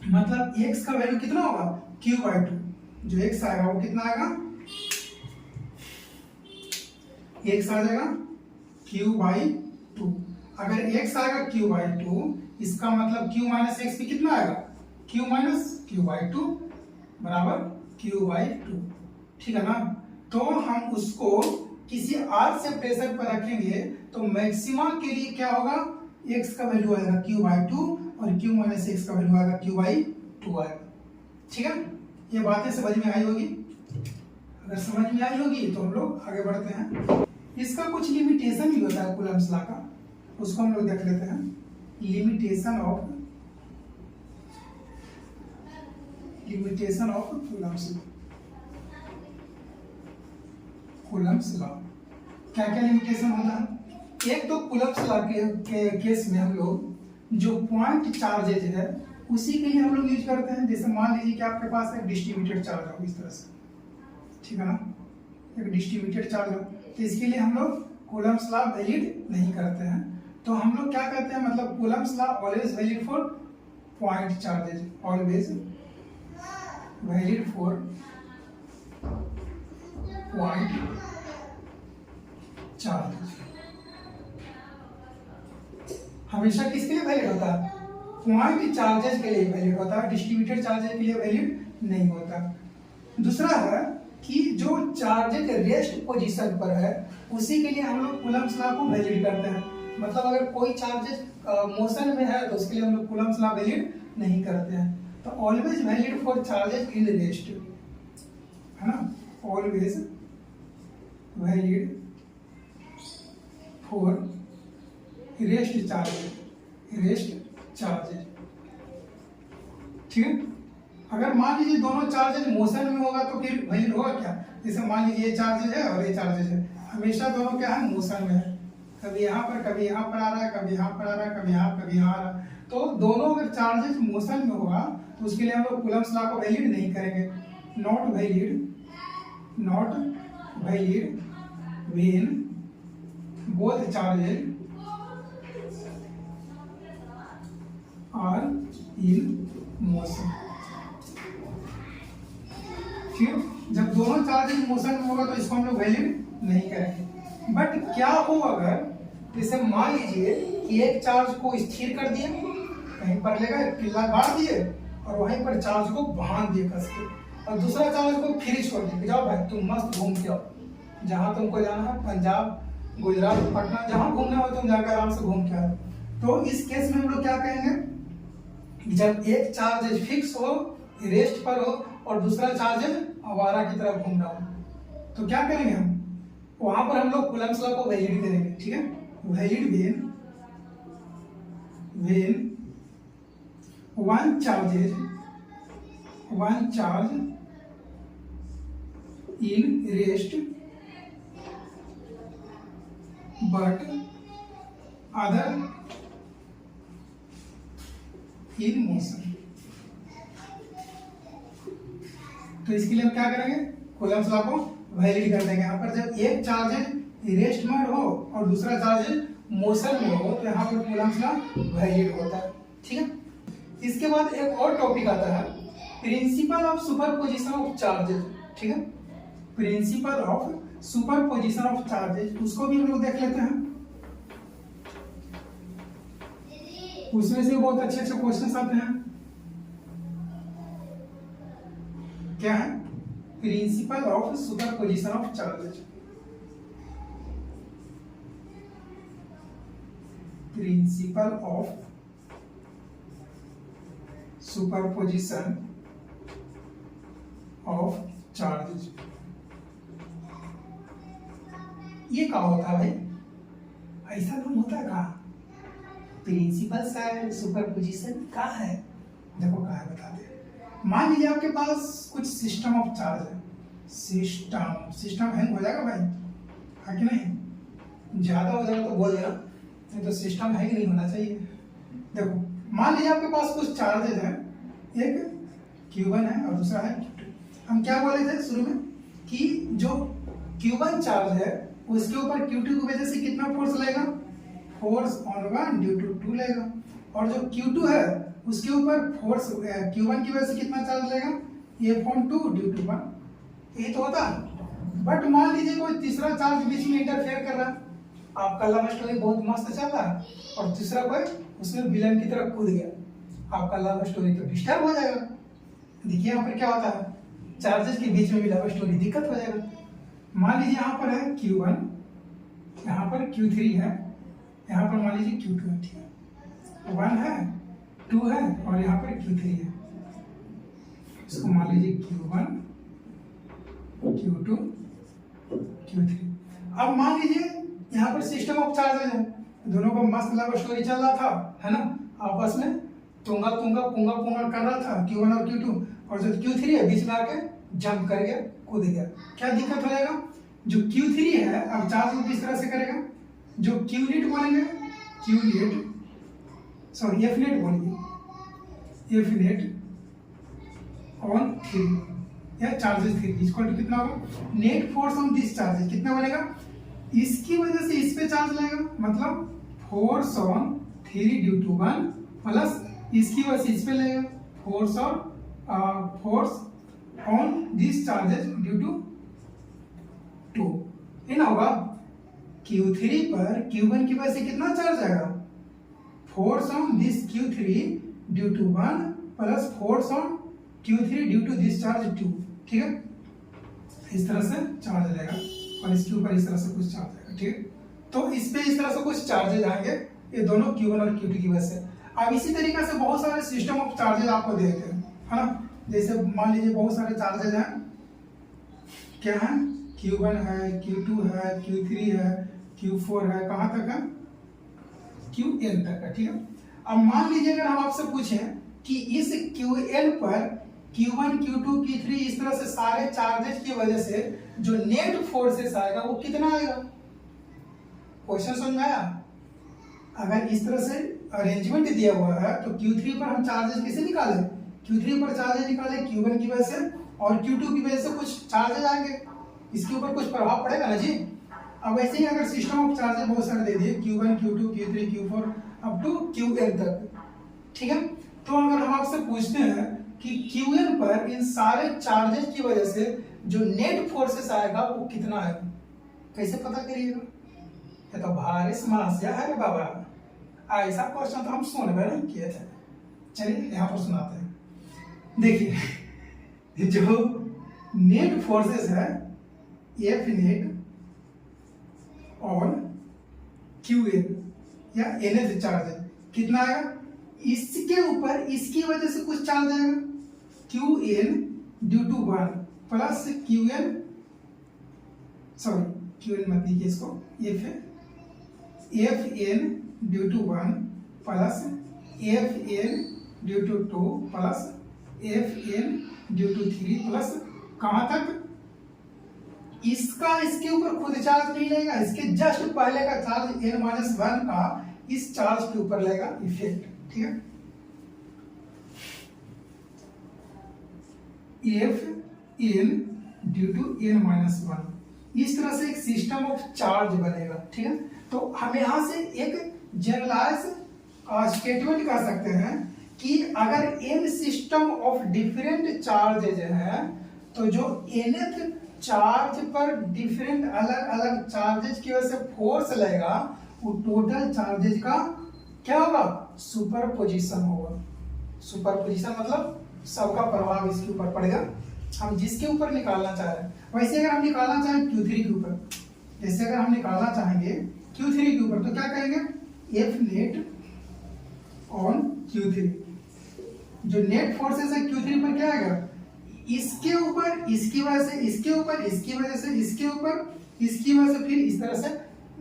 मतलब x का वैल्यू कितना होगा? q/2। जो x आएगा वो कितना आएगा? x आ जाएगा q/2। अगर x आएगा q/2, इसका मतलब q माइनस एक्स भी कितना आएगा, q माइनस q/2 बराबर q/2, ठीक है ना। तो हम उसको किसी r से प्रेशर पर रखेंगे तो मैक्सिमा के लिए क्या होगा, x का वैल्यू आएगा q/2 और q माइनस एक्स का वैल्यू आएगा q/2 आएगा, ठीक है। ये बातें समझ में आई होगी, अगर समझ में आई होगी तो हम लोग आगे बढ़ते हैं। इसका कुछ लिमिटेशन भी होता है कूलम्ब्स लॉ का, उसको हम लोग देख लेते हैं। लिमिटेशन ऑफ कूलम्ब्स लॉ, क्या क्या लिमिटेशन होता है। एक तो कूलम्ब्स लॉ के केस में हम लोग जो पॉइंट चार्जेज है उसी के लिए हम लोग यूज करते हैं। जैसे मान लीजिए कि आपके पास एक डिस्ट्रीब्यूटेड चार्ज हो इस तरह से, ठीक है ना, एक डिस्ट्रीब्यूटेड चार्ज हो, तो इसके लिए हम लोग कूलम्ब्स लॉ वैलिड नहीं करते हैं। तो हम लोग क्या करते हैं, मतलब Coulomb's law always valid for point charges, always valid for point charges. हमेशा किसके लिए वैलिड होता है, पॉइंट चार्जेज के लिए वैलिड होता है, डिस्ट्रीब्यूटेड चार्जेज के लिए वैलिड नहीं होता। दूसरा है कि जो चार्जेज रेस्ट पोजीशन पर है उसी के लिए हम लोग कूलम्ब्स लॉ को वैलिड करते हैं। मतलब अगर कोई चार्जेज मोशन में है तो उसके लिए हम लोग कूलम्ब्स लॉ वैलिड नहीं करते हैं। तो always valid for charges in rest, है ना, always valid for rest charges, ठीक है। अगर मान लीजिए दोनों चार्जेज मोशन में होगा तो फिर वैलिड होगा क्या, जैसे मान लीजिए ये चार्जेज है और ये चार्जेज है, हमेशा दोनों क्या है, मोशन में है, कभी यहाँ पर कभी यहाँ पर आ रहा है, कभी यहाँ पर आ रहा है, कभी यहाँ कभी यहाँ आ रहा है। तो दोनों अगर चार्जेज मोशन में होगा तो उसके लिए हम लोग कूलम्ब्स लॉ को वैलिड नहीं करेंगे। Not valid when both charges are in motion, ठीक, जब दोनों चार्जेज मोशन में होगा तो इसको हम लोग वैलिड नहीं करेंगे। बट क्या हो अगर जैसे मान लीजिए कि एक चार्ज को स्थिर कर दिए, कहीं पर लेगा किला गाड़ दिए और वहीं पर चार्ज को बांध दिए कस के, और दूसरा चार्ज को फ्री छोड़ दिए, जाओ भाई तुम मस्त घूम के आओ, जहां तुमको जाना है पंजाब, गुजरात, पटना, जहां घूमना हो तुम जाकर आराम से घूम के आओ। तो इस केस में हम लोग क्या कहेंगे, जब एक चार्ज फिक्स हो, रेस्ट पर हो, और दूसरा चार्ज आवारा की तरफ घूम रहा हो, तो क्या करेंगे हम, वहां पर हम लोग कूलम्ब्स लॉ को वैलिड करेंगे, ठीक है। Valid when one charge in rest but other in motion। तो इसके लिए हम क्या करेंगे, कूलम्ब्स लॉ को वैलिड कर देंगे। यहाँ पर जब एक चार्ज रेस्ट में हो और दूसरा चार्ज मोशन में हो तो यहाँ पर कूलम्ब्स लॉ वैलिड होता है, ठीक है। इसके बाद एक और टॉपिक आता है, principle of superposition of charges, ठीक है, principle of superposition of charges, उसको भी हम लोग देख लेते हैं। उसमें से बहुत अच्छे अच्छे क्वेश्चंस आते हैं। क्या है, principle of superposition of charges, principle of superposition of charges, ये क्या होता है भाई, ऐसा नाम होता है का, प्रिंसिपल साइड सुपरपोजिशन का है, देखो क्या है बताते हैं। मान लीजिए आपके पास कुछ सिस्टम ऑफ चार्ज है, सिस्टम हैंग हो जाएगा भाई, है कि नहीं, ज्यादा हो जाएगा तो बोल देना, नहीं तो सिस्टम हैंग नहीं होना चाहिए। देखो मान लीजिए आपके पास कुछ चार्जेज हैं, एक Q1 है और दूसरा है Q2। हम क्या बोले थे शुरू में कि जो Q1 चार्ज है उसके ऊपर Q2 की वजह से कितना फोर्स लगेगा, फोर्स ऑन 1 ड्यू टू 2 लगेगा, और जो Q2 है उसके ऊपर फोर्स Q1 की वजह से कितना चार्ज लगेगा, F(2) ड्यू टू 1, यही तो होता है। बट मान लीजिए कोई तीसरा चार्ज बीच में इंटरफेयर कर रहा है, आपका लव स्टोरी बहुत मस्त चल रहा है और दूसरा कोई उसमें विलन की तरफ कूद गया, आपका लव स्टोरी तो डिस्टर्ब हो जाएगा। देखिए यहाँ पर क्या होता है, चार्जेस के बीच में भी लव स्टोरी दिक्कत हो जाएगा। मान लीजिए यहाँ पर है Q1, यहाँ पर Q3 है, यहाँ पर मान लीजिए Q2 है, ठीक है, 1 है 2 है और यहाँ पर Q3 है। इसको मान लीजिए Q1 Q2 Q3। अब मान लीजिए यहाँ पर सिस्टम ऑफ चार्जेज है, दोनों का मस्त लव स्टोरी चल रहा था, है ना, आपस में तुंगा तुंगा पुंगा पुंगा कर रहा था Q1 और Q2, और जो Q3 है बीच में आके जंप कर गया, कूद गया। क्या दिक्कत हो जाएगा, जो Q3 है अब चार्ज किस तरह से करेगा, जो Qnet बोलेंगे, Qnet सॉरी Fnet बोलेंगे, Fnet ऑन 3 या चार्जेस 3 इक्वल टू कितना होगा, net force on this charges कितना बनेगा, इसकी वजह से इस पे चार्ज लगेगा, मतलब force on 3 due to 1 plus इसकी वजह से इस पे लगेगा force on this charges due to 2। ये ना होगा Q3 पर Q1 की वजह से कितना चार्ज आएगा, force on this Q3 due to 1 plus force on Q3 due to this charge 2, ठीक है, इस तरह से चार्ज आएगा और इसके ऊपर इस तरह से कुछ चार्ज आएगा, ठीक है। तो इस पे इस तरह से कुछ चार्जेज आएंगे, ये दोनों Q1 और Q2 की वजह से। अब इसी तरीके से बहुत सारे सिस्टम ऑफ चार्जेज आपको देते हैं, है ना, जैसे मान लीजिए बहुत सारे चार्जेज हैं, क्या है, Q1 है, Q2 है, Q3 है, Q4 है, कहाँ तक है, Qn तक है, ठीक है। अब मान लीजिए अगर हम आपसे पूछें कि इस Qn पर Q1 Q2 Q3 इस तरह से सारे चार्जेस की वजह से जो नेट फोर्सेस आएगा वो कितना आएगा, क्वेश्चन समझ में आया। अगर इस तरह से अरेंजमेंट दिया हुआ है तो Q3 पर हम चार्जेस कैसे निकालें, Q3 पर चार्जेस निकाले Q1 की वजह से और Q2 की वजह से कुछ चार्जेस आएंगे, इसके ऊपर कुछ प्रभाव पड़ेगा ना जी। अब ऐसे ही अगर सिस्टम ऑफ चार्जेस बहुत सारे दे दिए Q1 Q2 Q3 Q4 up to Qn तक, ठीक है, तो अगर हम आपसे पूछते हैं कि Qn पर इन सारे चार्जेस की वजह से जो नेट फोर्सेस आएगा वो कितना आएगा, कैसे पता करिएगा, ये तो भारी समस्या है रे बाबा, ऐसा क्वेश्चन तो हम सुनबे नहीं किए थे। चलिए यहाँ पर सुनाते हैं, देखिए जो नेट फोर्सेस है F नेट ऑन Qn या nth चार्ज कितना आएगा, इसके ऊपर इसकी वजह से कुछ चार्ज आएगा Qn due to 1 plus Qn sorry Qn मत लिखिए इसको, Fn due to 1 plus Fn due to 2 plus Fn due to 3 plus कहां तक, इसका इसके ऊपर खुद चार्ज नहीं लेगा, इसके जस्ट पहले का चार्ज n-1 का इस चार्ज के ऊपर लेगा इफेक्ट, ठीक है। Fn ड्यू टू n-1 इस तरह से एक सिस्टम ऑफ चार्ज बनेगा, ठीक है। तो हम यहां से एक जनरलाइज स्टेटमेंट कर सकते हैं कि अगर n system of different charges है तो जो nth चार्ज पर डिफरेंट अलग अलग चार्जेज की वजह से फोर्स लगेगा वो टोटल चार्जेज का क्या होगा, सुपरपोजिशन होगा। सुपरपोजिशन मतलब सबका प्रभाव इसके ऊपर पड़ेगा, हम जिसके ऊपर निकालना चाह रहे हैं। वैसे अगर हम निकालना चाहें Q3 के ऊपर, जैसे अगर हम निकालना चाहेंगे Q3 के ऊपर तो क्या कहेंगे, F नेट ऑन Q3, जो नेट फोर्सेस है Q3 पर क्या आएगा, इसके ऊपर इसकी वजह से इसके ऊपर इसकी वजह से इसके ऊपर इसकी वजह से फिर इस तरह से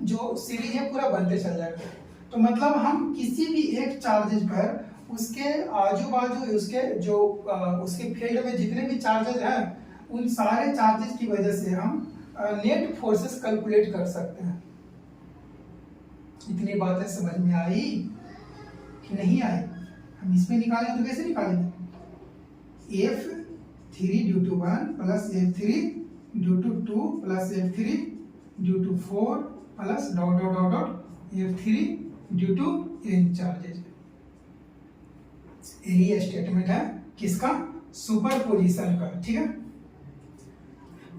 जो सीरीज है पूरा बनते चल जाएगा। तो मतलब हम किसी भी एक चार्जेज पर उसके आजू बाजू उसके जो उसके फील्ड में जितने भी चार्जेज हैं उन सारे चार्जेस की वजह से हम नेट फोर्सेस कैलकुलेट कर सकते हैं। इतनी बातें समझ में आई कि नहीं आई, हम इसमें निकालेंगे तो कैसे निकालेंगे, F3 due to 1 plus F3 due to 2 plus F3 due to 4 plus dot dot dot dot F3 due to n charges. यही स्टेटमेंट है किसका, सुपरपोजिशन का, ठीक है।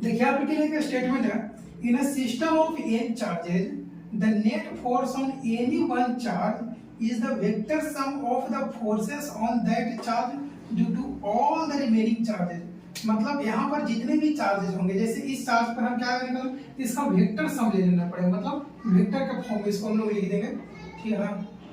देखिए आपके लिए एक स्टेटमेंट है, in a system of n charges the net force on any one charge is the vector sum of the forces on that charge due to all the remaining charges. मतलब यहाँ पर जितने भी चार्जेस होंगे, जैसे इस charge पर हम क्या करेंगे, इसका वेक्टर सम ले लेना पड़ेगा, मतलब वेक्टर के फॉर्म में इसको हम लोग लिख देंगे, ठीक है ना,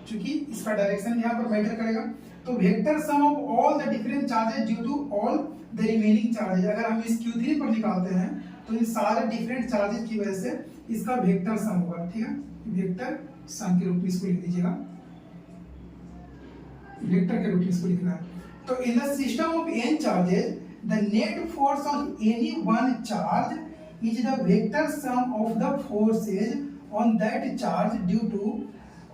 क्योंकि इसका डायरेक्शन यहाँ पर मैटर करेगा। तो vector sum of all the different charges due to all the remaining charges, अगर हम इस Q3 पर निकालते हैं तो इन सारे डिफरेंट चार्जेस की वजह से इसका वेक्टर सम होगा, ठीक है, वेक्टर सम के रूप में इसको लिख दीजिएगा, वेक्टर के रूप में इसको लिखना है। तो in the system of n charges the net force on any one charge is the vector sum of the forces on that charge due to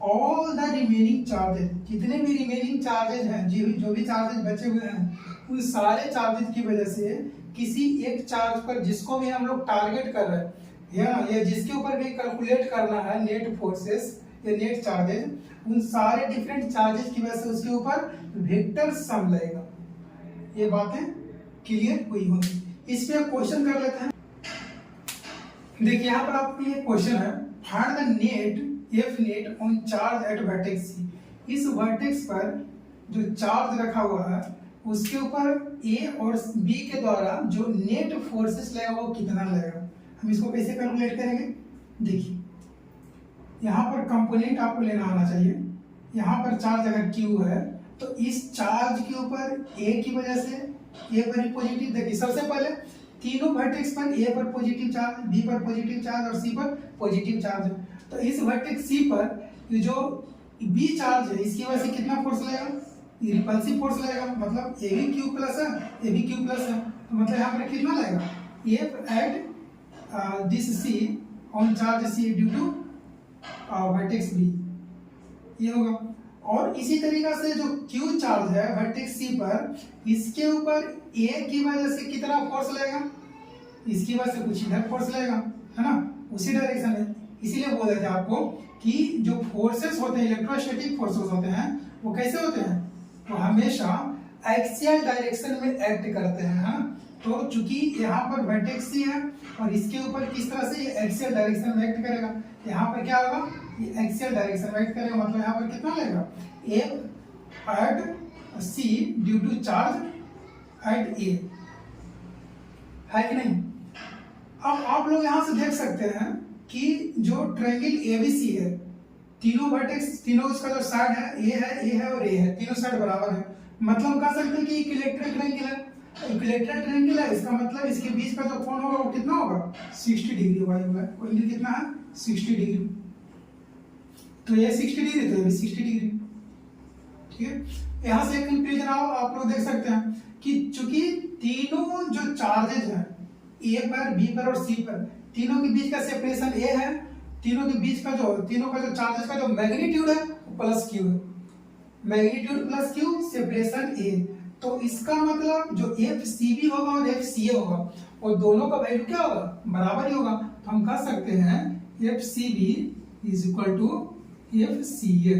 all the remaining charges. जितने भी रिमेनिंग चार्जेस हैं, जो भी charges बचे हुए हैं, उन सारे चार्जेस की वजह से किसी एक चार्ज पर जिसको भी हम लोग टारगेट कर रहे हैं, या जिसके ऊपर भी कैलकुलेट करना है नेट फोर्सेस या नेट चार्जेस, उन सारे डिफरेंट चार्जेस की वजह से उसके ऊपर वेक्टर सम लगेगा। ये बातें क्लियर हुई होंगी। इस पे क्वेश्चन कर लेते हैं। देखिए यहाँ पर आपके लिए क्वेश्चन है, find the net F net on charge at vertex C. इस वर्टेक्स पर जो चार्ज रखा हुआ है उसके ऊपर ए और बी के द्वारा जो नेट फोर्सेस लगेगा वो कितना लगेगा। हम इसको कैसे कैलकुलेट करेंगे, देखिए यहाँ पर कंपोनेंट आपको लेना आना चाहिए। यहाँ पर चार्ज अगर Q है तो इस चार्ज के ऊपर ए की वजह से ए पर ही पॉजिटिव, देखिए सबसे पहले तीनों वर्टेक्स पर ए पर पॉजिटिव चार्ज, बी पर पॉजिटिव चार्ज और सी पर पॉजिटिव चार्ज है। तो इस वर्टेक्स सी पर ये जो बी चार्ज है इसकी वजह से कितना फोर्स लगेगा, रिपल्सिव फोर्स लगेगा, मतलब ए भी क्यू प्लस है, ए भी क्यू प्लस है, तो मतलब यहाँ पर कितना लगेगा, F at this C on charge C due to vertex B, ये होगा। और इसी तरीका से जो Q चार्ज है वर्टेक्स सी पर, इसके ऊपर A की वजह से कितना फोर्स लगेगा, इसकी वजह से कुछ इधर फोर्स लगेगा, है ना, उसी डायरेक्शन में। इसीलिए बोल रहे थे आपको कि जो फोर्सेस होते हैं, इलेक्ट्रोस्टैटिक फोर्सेस होते हैं, वो कैसे होते हैं, वो हमेशा एक्सियल डायरेक्शन में एक्ट करते हैं, हाँ? तो चूंकि यहाँ पर वर्टेक्स सी है और इसके ऊपर किस तरह से ये एक्सियल डायरेक्शन में एक्ट करेगा, यहाँ पर क्या होगा, ये एक्सियल डायरेक्शन में एक्ट करेगा, मतलब यहाँ पर कितना लगेगा, F at C due to charge at A, है कि नहीं। अब आप लोग यहाँ से देख सकते हैं कि जो ट्रायंगल एबीसी है, तीनों वर्टेक्स, तीनों इसका जो साइड है, ए है और ए है, तीनों साइड बराबर है, मतलब कह सकते हैं कि इक्विलैटरल ट्रायंगल है। इक्विलैटरल ट्रायंगल है, इसका मतलब इसके बीच का जो कोण होगा वो कितना होगा, 60 डिग्री होगा। एंगल कितना है, 60 डिग्री। तो ये 60 डिग्री, तो ये भी 60 डिग्री, ठीक है। यहाँ से एक कंक्लूजन आप लोग देख सकते हैं कि चूंकि तीनों जो चार्जेज हैं, ए पर, बी पर और सी पर, तीनों के बीच का सेपरेशन ए है, तीनों के बीच का जो चार्जेस का जो मैग्नीट्यूड है वो प्लस क्यू है, मैग्नीट्यूड प्लस क्यू, सेपरेशन ए। तो इसका मतलब जो एफ सी बी होगा और एफ सी ए होगा, वो दोनों का वैल्यू क्या होगा, बराबर ही होगा। तो हम कह सकते हैं F C B is equal to F C A,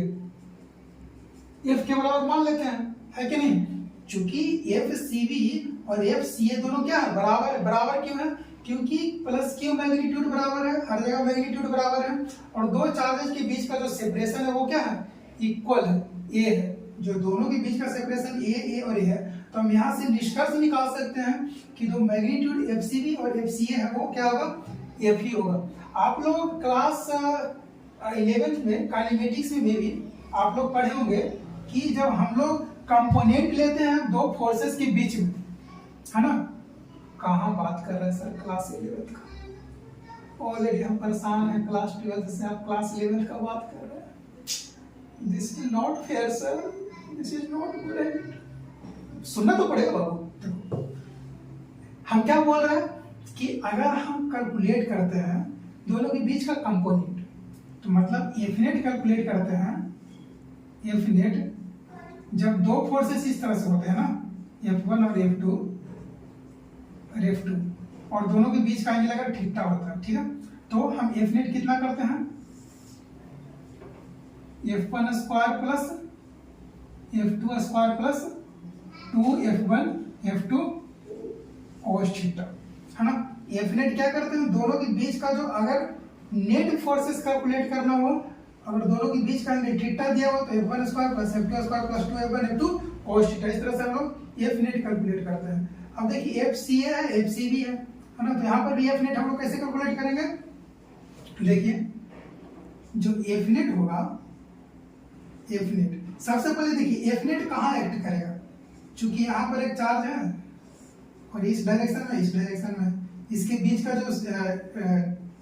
F के बराबर मान लेते हैं, है कि नहीं। चूंकि एफ सी बी और एफ सी ए दोनों क्या है, बराबर। बराबर क्यों है, क्योंकि प्लस क्यू मैग्नीट्यूड बराबर है, हर जगह मैग्नीट्यूड बराबर है, और दो चार्जेस के बीच का जो सेपरेशन है वो क्या है, इक्वल है, ए है। जो दोनों के बीच का सेपरेशन ए और ए है, तो हम यहाँ से निष्कर्ष निकाल सकते हैं कि जो मैग्नीट्यूड एफ सी बी और एफ सी ए है वो क्या होगा, एफ ही होगा। आप लोग क्लास 11th में काइनेमेटिक्स में भी आप लोग पढ़े होंगे कि जब हम लोग कंपोनेंट लेते हैं दो फोर्सेस के बीच में, है ना। कहाँ बात कर रहे हैं सर क्लास 11th का, ऑलरेडी हम परेशान हैं क्लास 12th से, आप क्लास 11th का बात कर रहे हैं। This is not fair sir, this is not good. सुनना तो पड़ेगा बाबू। हम क्या बोल रहे हैं कि अगर हम कैलकुलेट करते हैं दोनों के बीच का कंपोनेंट, तो मतलब एफ नेट कैलकुलेट करते हैं, एफ नेट जब दो फोर्सेस इस तरह से होते हैं ना, F1 और F2 और F2, और दोनों के बीच का एंगल अगर थीटा होता है, ठीक है, तो हम एफ नेट कितना करते हैं, F1 square plus F2 square plus 2F1 F2 cos theta, है ना। एफ नेट क्या करते हैं, दोनों के बीच का जो अगर नेट फोर्सेस कैलकुलेट करना हो, अगर दोनों के बीच का एंगल थीटा दिया हो तो F1 square plus F2 square plus 2F1 F2 cos theta, इस तरह से हम लोग F नेट कैलकुलेट करते हैं। अब देखिए FCA है, FCB है ना, तो यहाँ पर भी F नेट हम लोग कैसे कैलकुलेट करेंगे? देखिए जो F नेट होगा, F नेट सबसे पहले देखिए F नेट कहाँ एक्ट करेगा, चूंकि यहाँ पर एक चार्ज है और इस डायरेक्शन में, इस डायरेक्शन में, इसके बीच का जो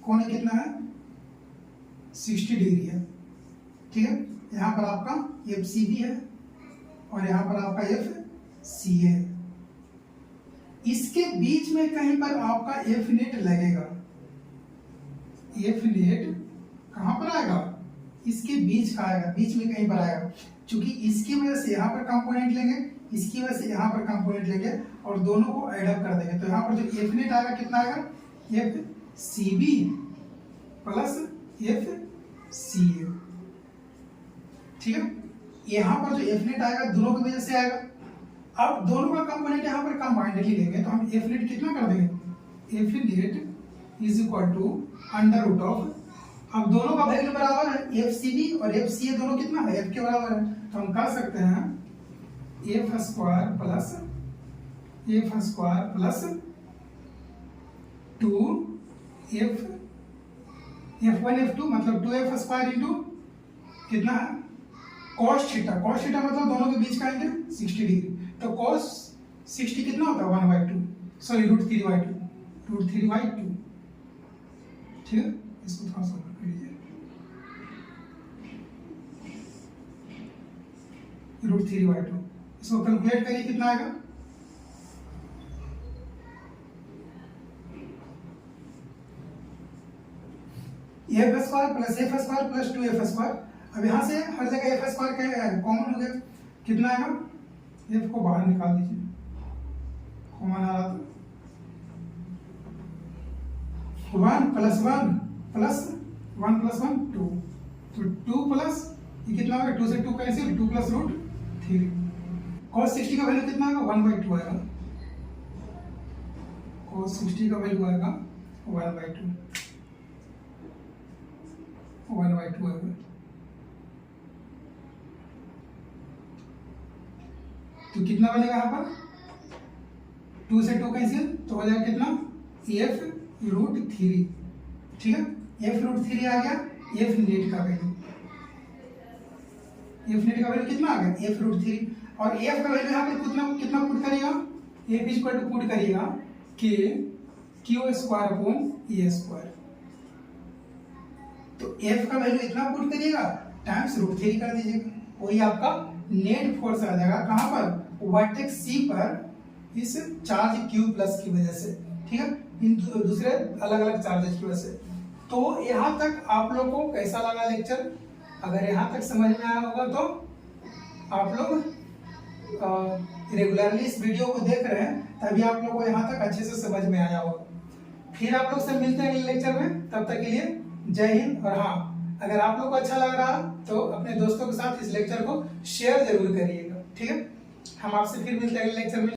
कोण कितना है 60 डिग्री है, ठीक है। यहाँ पर आपका FCB है और यहाँ पर आपका FCA है। इसके बीच में कहीं पर आपका F नेट लगेगा। F नेट कहाँ पर आएगा? इसके बीच का आएगा, बीच में कहीं पर आएगा, क्योंकि इसकी वजह से यहाँ पर कंपोनेंट लेंगे, इसकी वजह से यहाँ पर कंपोनेंट लेंगे और दोनों को ऐड अप कर देंगे। तो यहाँ पर जो F नेट आएगा कितना आएगा? FCB प्लस FCA, ठीक है। यहाँ पर जो F नेट आएगा दोनों की वजह से आएगा। अब दोनों का कंपोनेंट यहाँ पर कंबाइंडली लेंगे तो हम F नेट कितना कर देंगे? F net is equal to under root of, अब दोनों का वैल्यू बराबर है, FCB और FCA दोनों कितना है? F के बराबर है, तो हम कर सकते हैं F square plus 2F F1 F2 मतलब 2F स्क्वायर इंटू कितना है? cos थीटा, cos थीटा मतलब दोनों के बीच का एंगल 60 डिग्री, तो cos 60 कितना होता है? 1/2, सॉरी √3/2, √3/2, ठीक है। इसको थोड़ा सा कर लीजिए, √3/2, इसको कैलकुलेट करिए कितना आएगा? F square plus F square plus 2F square. अब यहाँ से हर जगह F स्क्वायर कॉमन हो गया, कितना आएगा? F को बाहर निकाल दीजिए, कॉमन आ रहा था 1 प्लस 1 प्लस 1 प्लस 1 2, तो 2 प्लस ये कितना होगा? 2 से 2 कैंसिल, 2 प्लस √3। cos 60 का वैल्यू कितना आएगा? 1/2 आएगा, cos 60 का वैल्यू आएगा 1/2 आएगा। तो कितना बनेगा यहाँ पर? 2 से 2 कैंसिल, तो हो जाएगा कितना? F√3, ठीक है। F√3 आ गया F नेट का वैल्यू, F नेट का वैल्यू कितना आ गया? F√3, और F का वैल्यू यहाँ पर कितना पुट करिएगा? F इक्वल टू पुट करिएगा K Q square upon E square, तो F का वैल्यू इतना पुट करिएगा टाइम्स √3 कर दीजिएगा, वही आपका नेट फोर्स आ जाएगा। कहाँ पर? वर्टेक्स C पर इस चार्ज Q प्लस की वजह से, ठीक है, इन दूसरे अलग अलग चार्जेस की वजह से। तो यहाँ तक आप लोग को कैसा लगा लेक्चर? अगर यहाँ तक समझ में आया होगा तो आप लोग रेगुलरली इस वीडियो को देख रहे हैं, तभी आप लोग को यहाँ तक अच्छे से समझ में आया होगा। फिर आप लोग से मिलते हैं अगले लेक्चर में, तब तक के लिए जय हिंद। और हाँ, अगर आप लोग को अच्छा लग रहा तो अपने दोस्तों के साथ इस लेक्चर को शेयर जरूर करिएगा, ठीक है। हम आपसे फिर मिलते हैं अगले लेक्चर में।